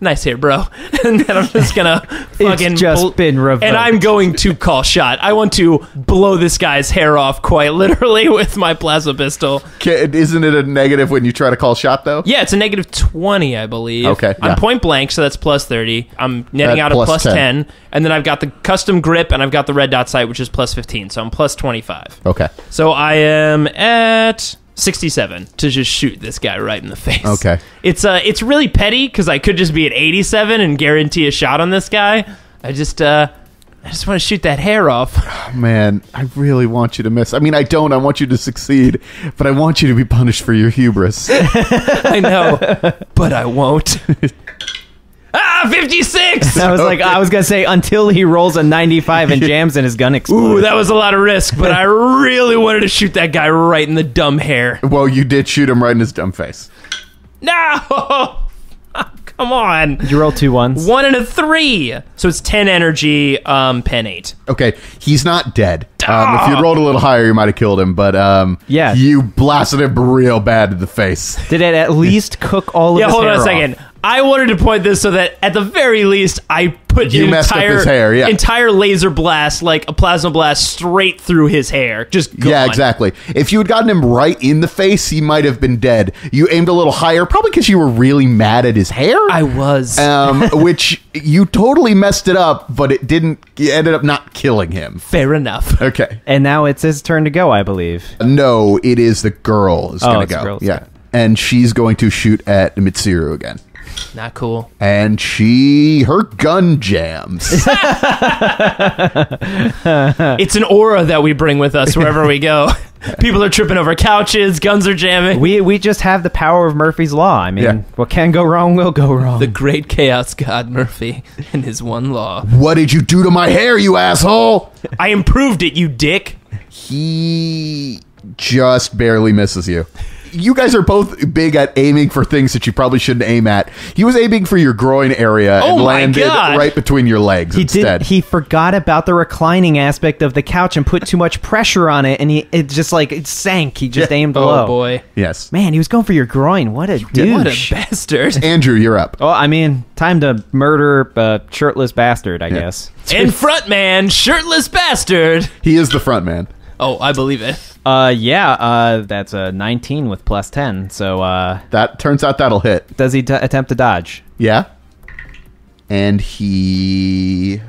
nice hit, bro." And then I'm just gonna fucking just been revoked. and I'm going to call shot. I want to blow this guy's hair off quite literally with my plasma pistol. Isn't it a negative when you try to call shot, though? Yeah, it's a negative 20, I believe. Okay, yeah. I'm point blank, so that's plus 30. I'm netting out a plus plus 10. 10. And then I've got the custom grip, and I've got the red dot sight, which is plus 15. So I'm plus 25. Okay. So I am at 67 to just shoot this guy right in the face. Okay. It's really petty, because I could just be at 87 and guarantee a shot on this guy. I just want to shoot that hair off. Man, I really want you to miss. I mean, I don't. I want you to succeed, but I want you to be punished for your hubris. I know, but I won't. 56! I was gonna say until he rolls a 95 and jams and his gun explodes. Ooh, that was a lot of risk, but I really wanted to shoot that guy right in the dumb hair. Well, you did shoot him right in his dumb face. No! Come on. Did you roll 2 ones? 1 and a 3. So it's 10 energy, pen 8. Okay, he's not dead. If you'd rolled a little higher, you might have killed him, but Yeah. you blasted him real bad in the face. Did it at least cook all of Yeah, his hold on hair a second. off? I wanted to point this so that at the very least I put You an messed up his hair, yeah. entire laser blast, like a plasma blast, straight through his hair. Just gone. Yeah, exactly. If you had gotten him right in the face, he might have been dead. You aimed a little higher, probably because you were really mad at his hair. I was. Which you totally messed it up, but it didn't. You ended up not killing him. Fair enough. Okay. And now it's his turn to go, I believe. No, it is the girl is going it's to the go. girl's Yeah. turn. And she's going to shoot at Mitsuru again. Not cool. And her gun jams. It's an aura that we bring with us wherever we go. People are tripping over couches, guns are jamming. We just have the power of Murphy's Law. I mean, Yeah. what can go wrong will go wrong. The great chaos god Murphy and his one law. What did you do to my hair, you asshole? I improved it, you dick. He just barely misses you. You guys are both big at aiming for things that you probably shouldn't aim at. He was aiming for your groin area Oh and my landed God. right between your legs instead. He forgot about the reclining aspect of the couch and put too much pressure on it, and it sank. He just aimed low. Oh boy. Yes. Man, he was going for your groin. What a douche. What a bastard. Andrew, you're up. Well, I mean, time to murder a shirtless bastard, I guess. And frontman, shirtless bastard. He is the front man. Oh, I believe it. That's a 19 with plus 10. So, That turns out that'll hit. does he attempt to dodge? Yeah. And he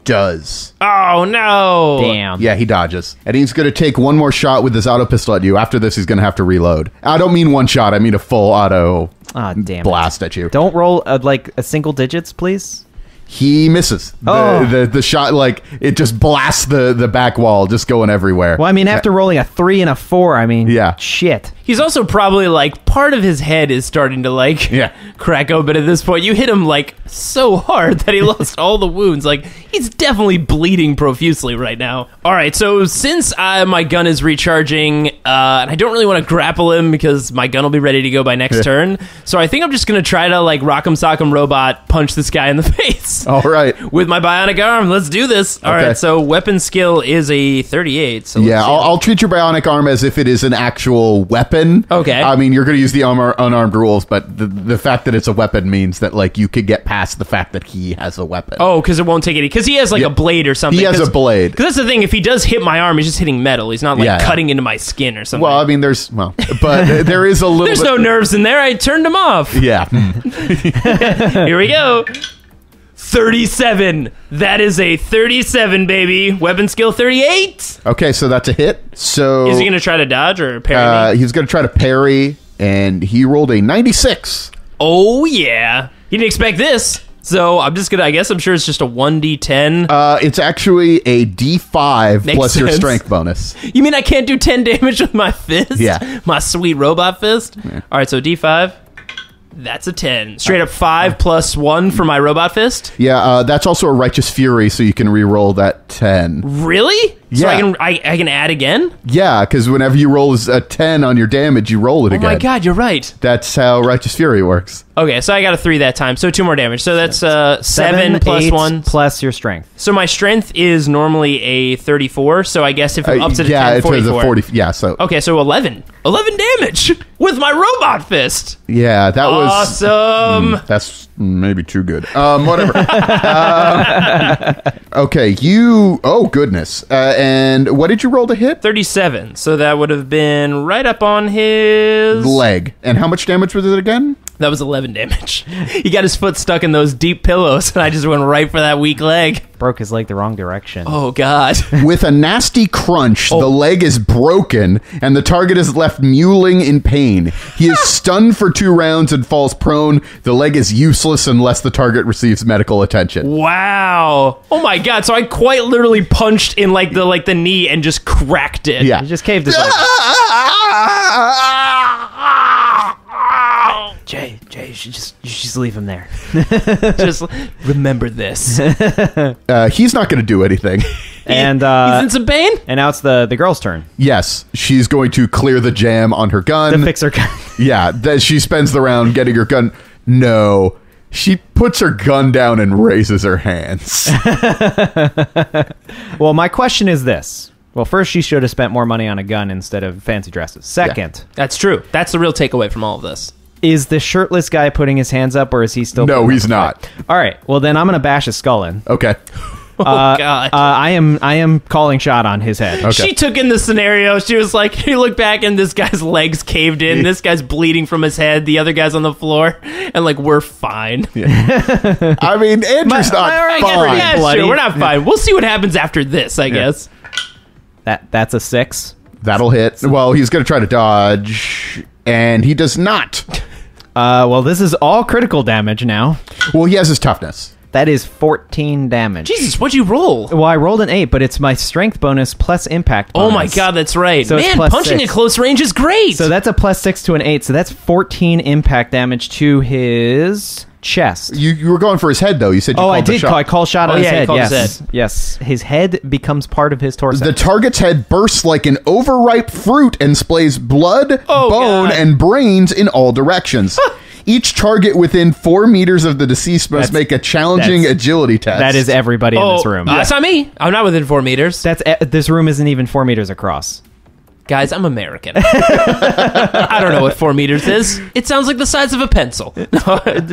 does. Oh no. Damn. Yeah, he dodges. And he's going to take one more shot with his auto pistol at you. After this, he's going to have to reload. I don't mean one shot. I mean a full auto Damn blast at you. Don't roll a single digits, please. He misses. Oh. The shot, like, it just blasts the back wall, just going everywhere. Well, I mean, after rolling a 3 and a 4, I mean, Yeah. shit. He's also probably like part of his head is starting to like Yeah. crack open at this point. You hit him like so hard that he lost all the wounds. Like he's definitely bleeding profusely right now. All right, so since my gun is recharging, and I don't really want to grapple him because my gun will be ready to go by next turn. So I think I'm just gonna try to like Rock'em Sock'em Robot punch this guy in the face. All right. With my bionic arm. Let's do this. All Okay. right, so weapon skill is a 38. So Yeah, let's see. I'll treat your bionic arm as if it is an actual weapon. Okay. I mean, you're going to use the unarmed rules, but the fact that it's a weapon means that, like, you could get past the fact that he has a weapon. Oh, because it won't take any. Because he has like Yeah. a blade or something. He has a blade. Because that's the thing. If he does hit my arm, he's just hitting metal. He's not like Yeah, yeah. cutting into my skin or something. Well, I mean, but there is a little There's bit. no nerves in there. I turned them off. Yeah. Here we go. 37. That is a 37, baby. Weapon skill 38. Okay, so that's a hit. So Is he going to try to dodge or parry me? he's going to try to parry, and he rolled a 96. Oh, yeah. He didn't expect this. So I'm just going to, I guess I'm sure it's just a 1d10. It's actually a D5 Makes plus your sense. strength bonus. You mean I can't do 10 damage with my fist? Yeah. My sweet robot fist? All right, so D5. That's a 10. Straight up 5 plus 1 for my robot fist? Yeah, that's also a Righteous Fury, so you can re-roll that 10. Really? So Yeah. I can add again? Yeah, because whenever you roll a 10 on your damage, you roll it Oh again. my god, you're right. That's how Righteous Fury works. Okay, so I got a 3 that time, so 2 more damage. So that's 7 plus 8 1. plus your strength. So my strength is normally a 34, so I guess if I'm up to the yeah, 10, it's 44. a 40. Yeah, so Okay, so 11. 11 damage with my robot fist. yeah, that was Awesome. That's maybe too good. Whatever. Okay, you. Oh goodness. And what did you roll to hit? 37, so that would have been right up on his Leg. And how much damage was it again? That was 11 damage. He got his foot stuck in those deep pillows, and I just went right for that weak leg. Broke his leg the wrong direction. Oh, God. With a nasty crunch, the leg is broken, and the target is left mewling in pain. He is stunned for 2 rounds and falls prone. The leg is useless unless the target receives medical attention. Wow. Oh, my God. So I quite literally punched in, like the knee and just cracked it. Yeah. He just caved his leg. Jay, you should just leave him there. Just remember this. He's not going to do anything. And He's in some pain? and now it's the girl's turn Yes, she's going to clear the jam on her gun. to fix her gun. Yeah, then she spends the round getting her gun. No. She puts her gun down and raises her hands. Well, my question is this. Well, first, she should have spent more money on a gun instead of fancy dresses. Second, That's true. That's the real takeaway from all of this. Is the shirtless guy putting his hands up, or is he still? No, he's not. All right. Well, then I'm gonna bash his skull in. Okay. God. I am calling shot on his head. Okay. She took in the scenario. She was like, you look back and this guy's legs caved in. This guy's bleeding from his head. The other guy's on the floor. And like, we're fine. I mean, Andrew's not fine. Yeah, sure. We're not fine. We'll see what happens after this, I guess. That's a 6. That'll hit. Well, he's going to try to dodge, and he does not. Well, this is all critical damage now. Well, he has his toughness. That is 14 damage. Jesus, what'd you roll? Well, I rolled an 8, but it's my strength bonus plus impact bonus. Oh my god, that's right. So it's Man, plus punching 6. at close range is great. So that's a plus 6 to an 8. So that's 14 impact damage to his chest. You were going for his head, though. You said you called I the did. shot. I call shot on his yeah, he head. called his Yes. head. Yes. His head becomes part of his torso. The target's head bursts like an overripe fruit and sprays blood, bone, God. and brains in all directions. Each target within 4 meters of the deceased must make a challenging agility test. That is everybody in this room. That's not me. I'm not within 4 meters. This room isn't even 4 meters across. Guys, I'm American. I don't know what 4 meters is. It sounds like the size of a pencil.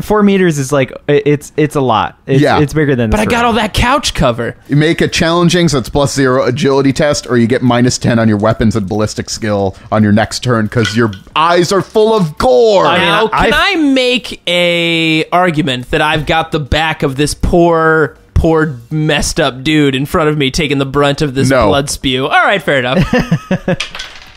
4 meters is like it's a lot. It's bigger than. But this I got room. all that couch cover. You make a challenging, so it's +0 agility test, or you get -10 on your weapons and ballistic skill on your next turn because your eyes are full of gore. Now, can I make a argument that I've got the back of this poor messed up dude in front of me taking the brunt of this blood spew? All right, fair enough.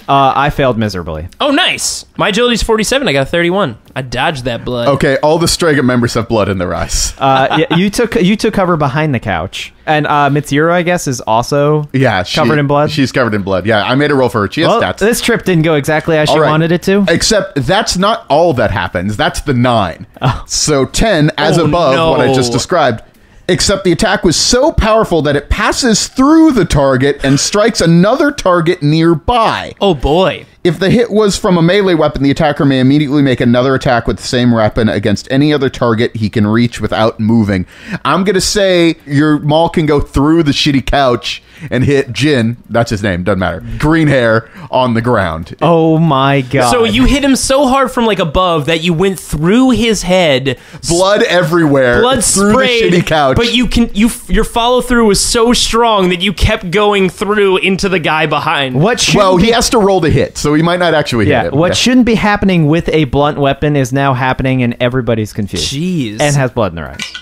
I failed miserably. Oh, nice. My agility's 47. I got a 31. I dodged that blood. Okay, all the Strega members have blood in their eyes. Yeah, you took cover behind the couch, and Mitsuru, I guess, is also covered in blood. She's covered in blood. Yeah, I made a roll for her. She has stats. This trip didn't go exactly as she wanted it to. Except that's not all that happens. That's the 9. So 10, as above what I just described. Except the attack was so powerful that it passes through the target and strikes another target nearby. Oh, boy. If the hit was from a melee weapon, the attacker may immediately make another attack with the same weapon against any other target he can reach without moving. I'm going to say your maul can go through the shitty couch and hit Jin, that's his name, doesn't matter, green hair, on the ground. Oh my god. So you hit him so hard from like above that you went through his head. Blood everywhere. Blood through sprayed. the shitty couch. But your follow through was so strong that you kept going through into the guy behind. He has to roll to hit, so he might not actually hit him. What shouldn't be happening with a blunt weapon is now happening, and everybody's confused. Jeez. And has blood in their eyes.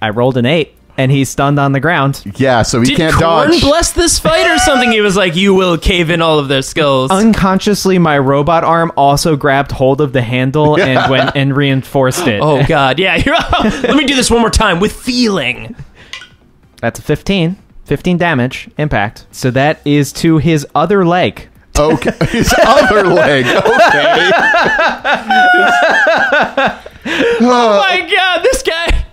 I rolled an 8, and he's stunned on the ground. Yeah, so he can't dodge. Did Korn bless this fight or something? He was like, you will cave in all of their skulls. Unconsciously, my robot arm also grabbed hold of the handle and went and reinforced it. Oh, God. Yeah. Let me do this one more time with feeling. That's a 15. 15 damage impact. So that is to his other leg. Okay. His other leg. Okay. Oh, my God. This guy...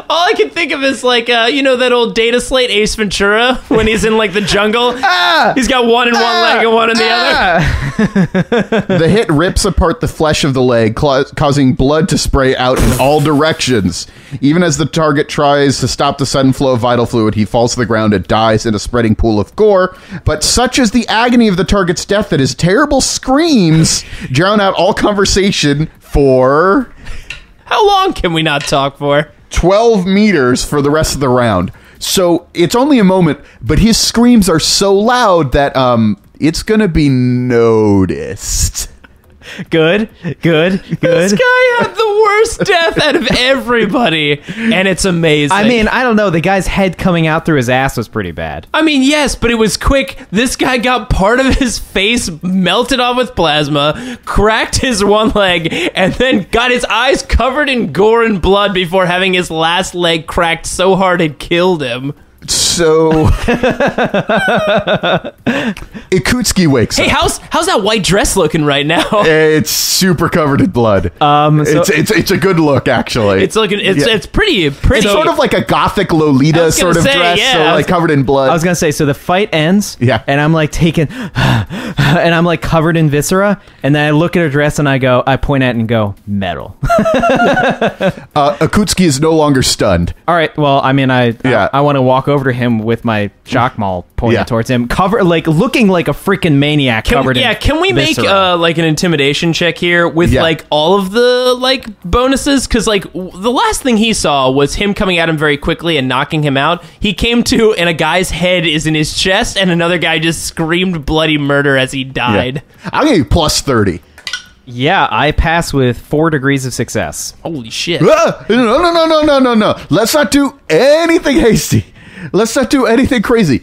All I can think of is like, that old data slate Ace Ventura when he's in like the jungle. He's got one in one leg and one in the other. The hit rips apart the flesh of the leg, causing blood to spray out in all directions. Even as the target tries to stop the sudden flow of vital fluid, he falls to the ground and dies in a spreading pool of gore. But such is the agony of the target's death that his terrible screams drown out all conversation for... How long can we not talk for? 12 meters for the rest of the round. So it's only a moment, but his screams are so loud that it's gonna be noticed. Good. This guy had the worst death out of everybody, and it's amazing. I mean, I don't know. The guy's head coming out through his ass was pretty bad. I mean, yes, but it was quick. This guy got part of his face melted off with plasma, cracked his one leg, and then got his eyes covered in gore and blood before having his last leg cracked so hard it killed him. So Ikutsuki wakes Hey, up. how's that white dress looking right now? It's super covered in blood. It's a good look, actually. It's looking. It's pretty. It's sort of like a gothic Lolita sort of dress, so like covered in blood. I was gonna say, so the fight ends, and I'm like taken, and I'm like covered in viscera, and then I look at her dress and I point at it and go, metal. Ikutsuki is no longer stunned. All right, well, I mean, I want to walk over to him him with my shock maul pointed Yeah. towards him, looking like a freaking maniac covered in can we make viscera. like an intimidation check here with Yeah. like all of the like bonuses? Because like the last thing he saw was him coming at him very quickly and knocking him out. He came to, and a guy's head is in his chest, and another guy just screamed bloody murder as he died. Yeah. I'll give you plus 30. Yeah, I pass with 4 degrees of success. Holy shit! No. Let's not do anything hasty. Let's not do anything crazy.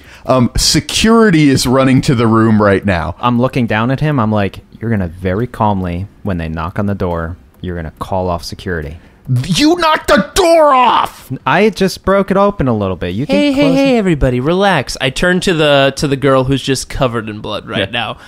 Security is running to the room right now. I'm looking down at him. I'm like, you're going to very calmly, when they knock on the door, you're going to call off security. You knocked the door off! I just broke it open a little bit. You can close it. Hey, everybody, relax. I turn to the girl who's just covered in blood right now.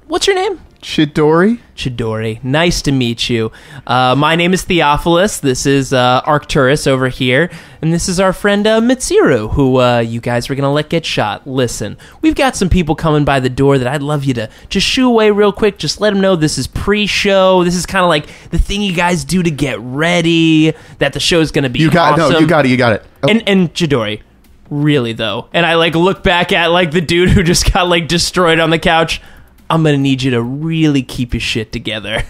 What's your name? Chidori? Nice to meet you. My name is Theophilus. This is Arcturus over here. And this is our friend Mitsuru, who you guys were going to let get shot. Listen, we've got some people coming by the door that I'd love you to just shoo away real quick. Just let them know this is pre-show. This is kind of like the thing you guys do to get ready, that the show's going to be awesome. No, you got it. Oh. And Chidori, really though. And I like look back at like the dude who just got like destroyed on the couch. I'm going to need you to really keep your shit together.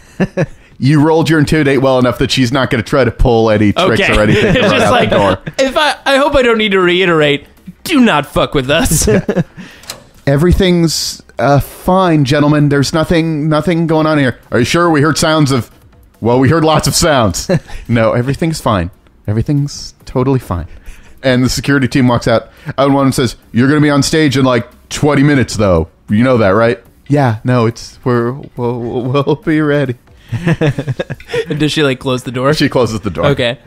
You rolled your intimidate well enough that she's not going to try to pull any tricks or anything to It's run just out like, the door. if I hope I don't need to reiterate, do not fuck with us. Everything's fine, gentlemen. There's nothing going on here. Are you sure? We heard sounds of... Well, we heard lots of sounds. No, everything's fine. Everything's totally fine. And the security team walks out. And one of them says, you're going to be on stage in like 20 minutes, though. You know that, right? Yeah, no, we'll be ready. Does she like close the door? She closes the door. Okay.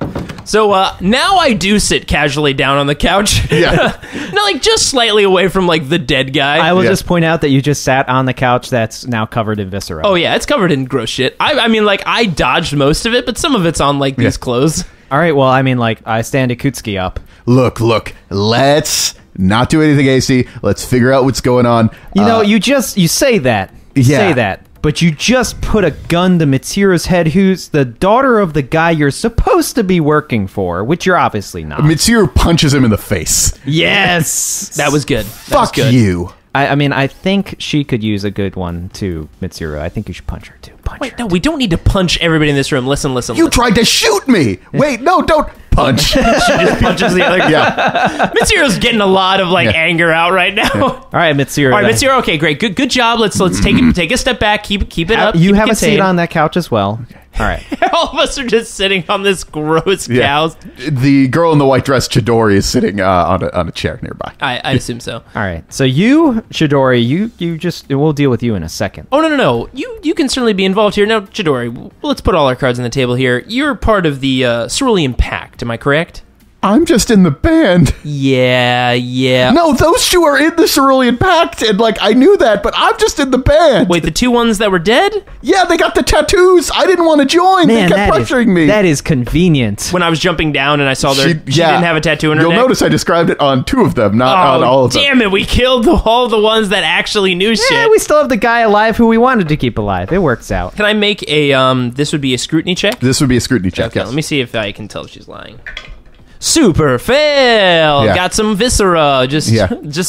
So now I do sit casually down on the couch. Yeah. No, like just slightly away from like the dead guy. I will Yeah. just point out that you just sat on the couch that's now covered in viscera. Oh yeah, it's covered in gross shit. I mean like I dodged most of it, but some of it's on like these clothes. All right, well, I mean, like, I stand Ikutsuki up. Look, let's not do anything hasty. Let's figure out what's going on. You know, you say that. You Yeah. say that. But you just put a gun to Mitsuru's head, who's the daughter of the guy you're supposed to be working for, which you're obviously not. Mitsuru punches him in the face. Yes! That was good. Fuck you. I mean, I think she could use a good one to Mitsuru. I think you should punch her, too. Punch her. No, we don't need to punch everybody in this room. Listen. You tried to shoot me. Wait, no, don't punch. She just punches the other guy. Yeah. Mitsuru's getting a lot of like anger out right now. All right, Mitsuru. All right, Mitsuru. Okay, great, good job. Let's take a step back. Keep it up. You keep have it a seat contained. on that couch as well. All right. All of us are just sitting on this gross Yeah. couch. The girl in the white dress, Chidori, is sitting on a chair nearby. I assume so. All right. So you, Chidori, you just, we'll deal with you in a second. Oh no. You can certainly be involved here. Now, Chidori, let's put all our cards on the table here. You're part of the Cerulean Pact. Am I correct? I'm just in the band. Yeah. No, those two are in the Cerulean Pact, and like I knew that, but I'm just in the band. Wait, the two ones that were dead? Yeah, they got the tattoos. I didn't want to join. Man, they kept pressuring me. That is convenient. When I was jumping down and I saw she didn't have a tattoo in her You'll neck? notice I described it on two of them, not on all of them. Damn it, we killed all the ones that actually knew Yeah, shit. we still have the guy alive who we wanted to keep alive. It works out. Can I make a, this would be a scrutiny check? This would be a scrutiny check, Okay, yes. let me see if I can tell if she's lying. Super fail. Yeah. Got some viscera. Just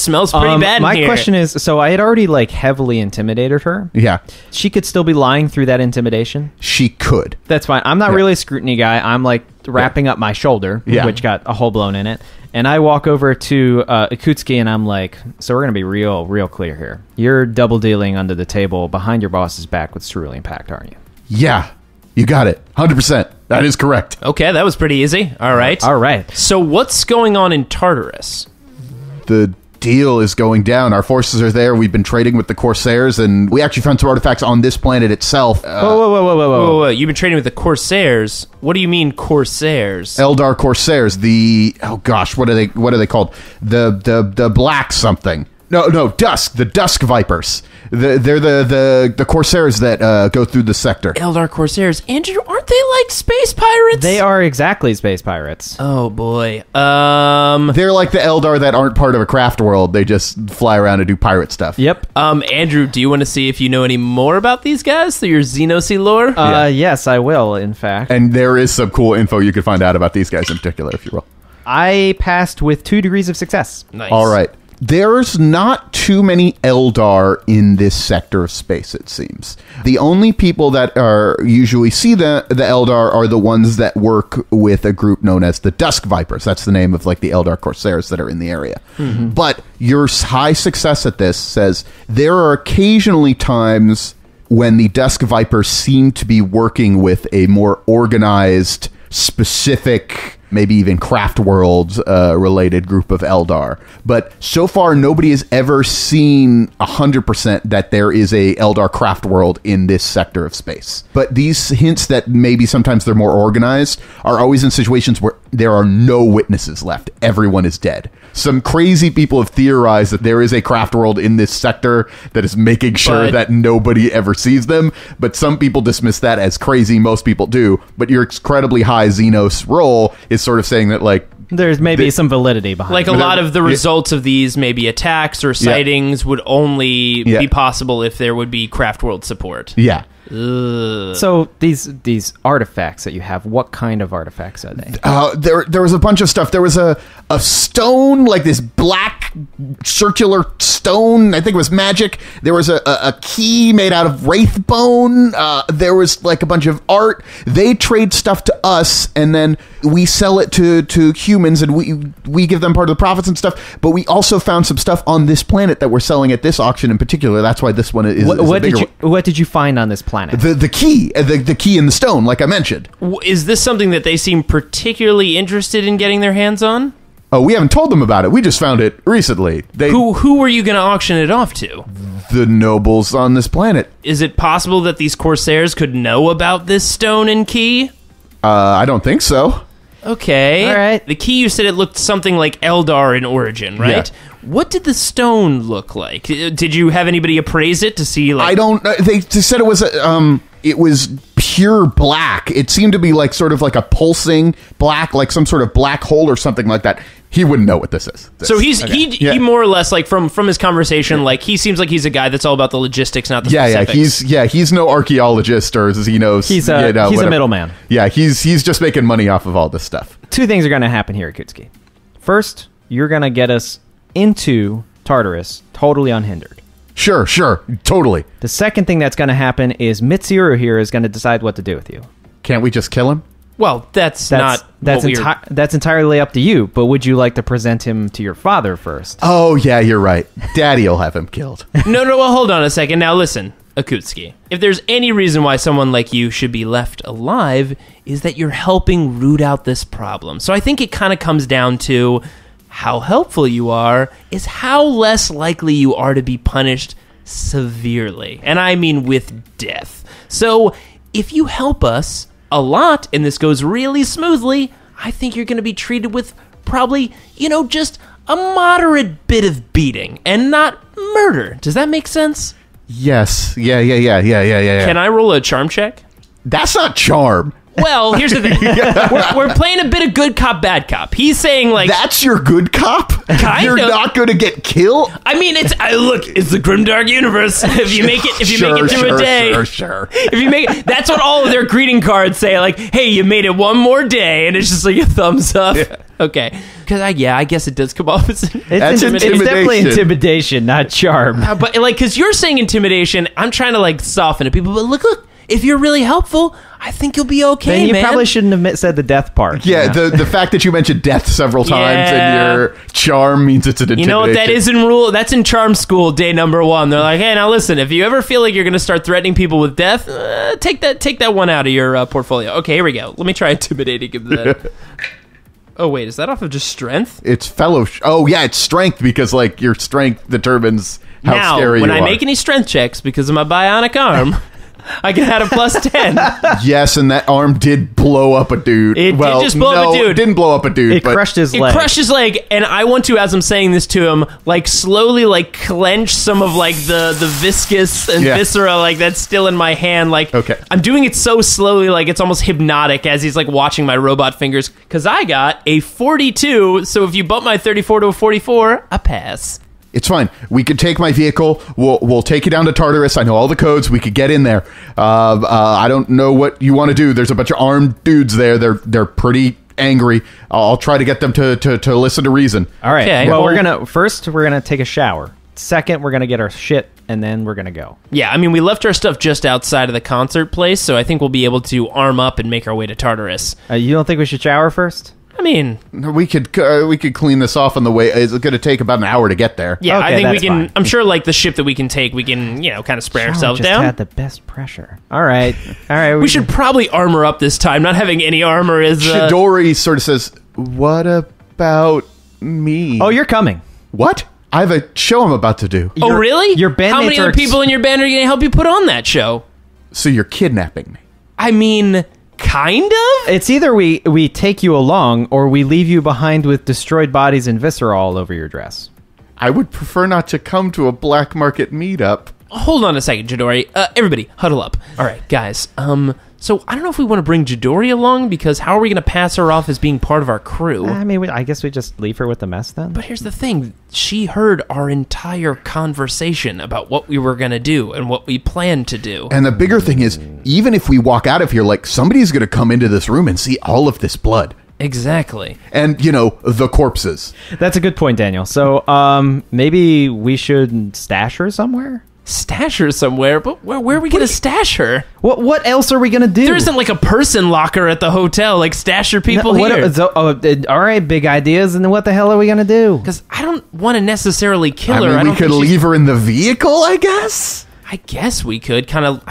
smells pretty bad in My here. question is, so I had already like heavily intimidated her. Yeah, She could still be lying through that intimidation. she could. That's fine. I'm not really a scrutiny guy. I'm like wrapping up my shoulder, Yeah. which got a hole blown in it. And I walk over to Ikutsuki and I'm like, so we're going to be real clear here. You're double dealing under the table behind your boss's back with Cerulean Pact, aren't you? Yeah, you got it. 100%. That is correct. Okay, that was pretty easy. All right. All right. So what's going on in Tartarus? The deal is going down. Our forces are there. We've been trading with the Corsairs, and we actually found some artifacts on this planet itself. Whoa, you've been trading with the Corsairs. What do you mean Corsairs? Eldar Corsairs. What are they called? The black something. No, Dusk. The Dusk Vipers. They're the Corsairs that go through the sector. Eldar Corsairs. Andrew, aren't they like space pirates? They are exactly space pirates. Oh boy. They're like the Eldar that aren't part of a craft world. They just fly around and do pirate stuff. Yep. Andrew, do you want to see if you know any more about these guys through your Xenosi lore? Yes, I will, in fact. And there is some cool info you can find out about these guys in particular, if you will. I passed with 2 degrees of success. Nice. All right. There's not too many Eldar in this sector of space, it seems. The only people that usually see the Eldar are the ones that work with a group known as the Dusk Vipers. That's the name of like the Eldar Corsairs that are in the area. Mm-hmm. But your high success at this says there are occasionally times when the Dusk Vipers seem to be working with a more organized, specific, maybe even Craft Worlds related group of Eldar. But so far, nobody has ever seen 100% that there is a Eldar Craft World in this sector of space. But these hints that maybe sometimes they're more organized are always in situations where there are no witnesses left. Everyone is dead. Some crazy people have theorized that there is a Craft World in this sector that is making sure that nobody ever sees them. But some people dismiss that as crazy. Most people do. But your incredibly high Xenos roll is sort of saying that, like, there's maybe some validity behind like it. a lot of the results of these maybe attacks or sightings would only be possible if there would be Craft World support. Yeah. So these artifacts that you have, what kind of artifacts are they? There was a bunch of stuff. There was a stone, like this black circular stone. I think it was magic. There was a key made out of wraith bone. There was like a bunch of art. They trade stuff to us, and then we sell it to humans, and we give them part of the profits and stuff. But we also found some stuff on this planet that we're selling at this auction in particular. That's why this one is what did you find on this planet? The key, the key in the stone, like I mentioned. Is this something that they seem particularly interested in getting their hands on? Oh, we haven't told them about it. We just found it recently. Who were you going to auction it off to? The nobles on this planet. Is it possible that these Corsairs could know about this stone and key? I don't think so. Okay. All right. The key, you said it looked something like Eldar in origin, right? Yeah. What did the stone look like? Did you have anybody appraise it to see, like... I don't... They said it was pure black. It seemed to be like sort of like a pulsing black, like some sort of black hole or something like that. He wouldn't know what this is. So he more or less, like, from his conversation, like, he seems like he's a guy that's all about the logistics, not the specifics. He's no archaeologist, or as he knows, he's a middleman. Yeah, he's just making money off of all this stuff. 2 things are going to happen here, Ikutsuki. First, you're going to get us into Tartarus totally unhindered. Sure, totally. The second thing that's going to happen is Mitsuru here is going to decide what to do with you. Can't we just kill him? Well, that's entirely up to you, but would you like to present him to your father first? Oh, yeah, you're right. Daddy'll have him killed. No, well, hold on a second. Now, listen, Ikutsuki. If there's any reason why someone like you should be left alive, is that you're helping root out this problem. So I think it kind of comes down to how helpful you are is how less likely you are to be punished severely. And I mean with death. So if you help us a lot, and this goes really smoothly, I think you're going to be treated with probably, just a moderate bit of beating and not murder. Does that make sense? Yes. Yeah. Can I roll a charm check? That's not charm. Well, here's the thing. We're playing a bit of good cop, bad cop. He's saying, like... That's your good cop? You're not going to get killed? I mean, it's the grimdark universe. If you make it through a day... Sure. If you make it... That's what all of their greeting cards say. Like, hey, you made it one more day. And it's just like a thumbs up. Yeah. Okay. Because, I guess it does come off as... It's definitely intimidation, not charm. But, because you're saying intimidation, I'm trying to, like, soften it. People, but look... If you're really helpful, I think you'll be okay, man. You probably shouldn't have said the death part. Yeah, the fact that you mentioned death several times in your charm means it's an intimidation. You know what that is in rule? That's in charm school, day number 1. They're like, hey, now listen, if you ever feel like you're going to start threatening people with death, take that one out of your portfolio. Okay, here we go. Let me try intimidating him then. Oh, wait, is that off of just strength? It's fellowship. Oh, yeah, it's strength because, like, your strength determines how scary you are. Now, when I make any strength checks because of my bionic arm... I can add a +10. Yes, and that arm did blow up a dude. It did just blow up a dude. It didn't blow up a dude. It crushed his leg. It crushed his leg, and I want to, as I'm saying this to him, like slowly like clench some of like the viscous and viscera like that's still in my hand. Like, okay. I'm doing it so slowly, like it's almost hypnotic as he's like watching my robot fingers. Because I got a 42, so if you bump my 34 to a 44, I pass. It's fine. We could take my vehicle. We'll take you down to Tartarus. I know all the codes. We could get in there. I don't know what you want to do. There's a bunch of armed dudes there. They're pretty angry. I'll try to get them to listen to reason. All right. Okay. Well, Well- we're gonna take a shower. Second, we're gonna get our shit, and then we're gonna go. Yeah, I mean, we left our stuff just outside of the concert place, so I think we'll be able to arm up and make our way to Tartarus. You don't think we should shower first? I mean, We could clean this off on the way. It's going to take about an hour to get there. yeah, I Okay, think we that's can. fine. I'm sure, like the ship that we can take, we can, kind of spray ourselves just down. had the best pressure. All right. All right. We should probably armor up this time. Not having any armor is. Chidori sort of says, "What about me?" Oh, you're coming. What? I have a show I'm about to do. Oh, really? your bandmates How many are other people in your band are going to help you put on that show? So you're kidnapping me. I mean, kind of? It's either we take you along or we leave you behind with destroyed bodies and viscera all over your dress. I would prefer not to come to a black market meetup. Hold on a second, Jidori. Everybody, huddle up. All right, guys. So I don't know if we want to bring Jidori along, because how are we going to pass her off as being part of our crew? I mean, I guess we just leave her with the mess then. But here's the thing. She heard our entire conversation about what we were going to do and what we planned to do. And the bigger thing is, even if we walk out of here, like, somebody's going to come into this room and see all of this blood. Exactly. And, the corpses. That's a good point, Daniel. So maybe we should stash her somewhere? Stash her somewhere, but where are we going to stash her? What else are we gonna do? There isn't like a person locker at the hotel. Like, stash your people here. All right, big ideas, and then what the hell are we gonna do? Because I don't want to necessarily kill I her. mean, I we don't could think she's- leave her in the vehicle, I guess? I guess we could kind of,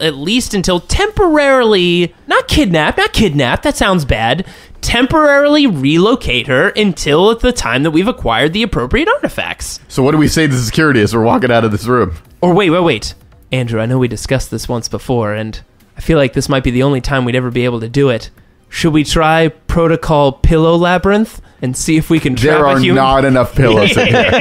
at least until temporarily, not kidnap, that sounds bad, temporarily relocate her until at the time that we've acquired the appropriate artifacts. So what do we say to security as we're walking out of this room? Or wait. Andrew, I know we discussed this once before, and I feel like this might be the only time we'd ever be able to do it. Should we try Protocol Pillow Labyrinth and see if we can trap There a are human? not enough pillows in here.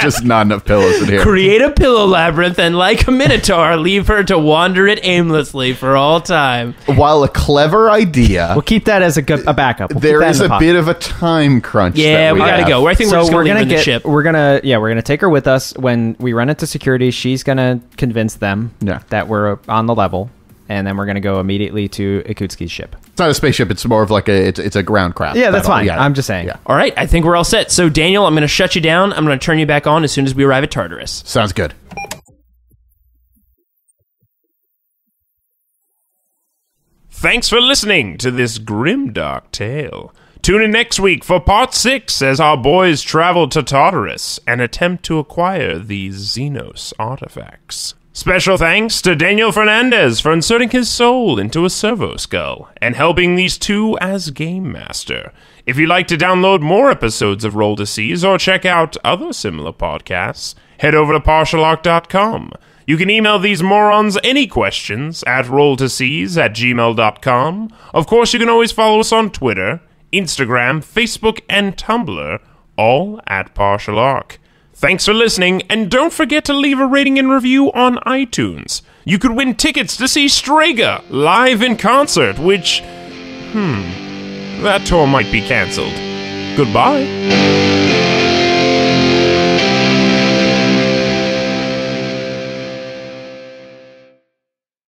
Just not enough pillows in here. Create a pillow labyrinth and, like a minotaur, leave her to wander it aimlessly for all time. While a clever idea, We'll keep that as a backup. We'll there keep that is in the a pocket. bit of a time crunch. Yeah, that we gotta have. go. I think we're just gonna leave her in the ship. We're gonna take her with us when we run into security. She's gonna convince them that we're on the level, and then we're gonna go immediately to Ikutsuki's ship. It's not a spaceship. It's more of like it's a ground craft. Yeah, that's fine. Yeah. I'm just saying. Yeah. All right, I think we're all set. So, Daniel, I'm going to shut you down. I'm going to turn you back on as soon as we arrive at Tartarus. Sounds good. Thanks for listening to this grimdark tale. Tune in next week for part 6 as our boys travel to Tartarus and attempt to acquire these Xenos artifacts. Special thanks to Daniel Fernandez for inserting his soul into a servo skull and helping these two as Game Master. If you'd like to download more episodes of Roll to Seize or check out other similar podcasts, head over to partialarc.com. You can email these morons any questions at rolltoseize@gmail.com. Of course, you can always follow us on Twitter, Instagram, Facebook, and Tumblr, all at Partial Arc. Thanks for listening, and don't forget to leave a rating and review on iTunes. You could win tickets to see Strega live in concert, which, that tour might be cancelled. Goodbye.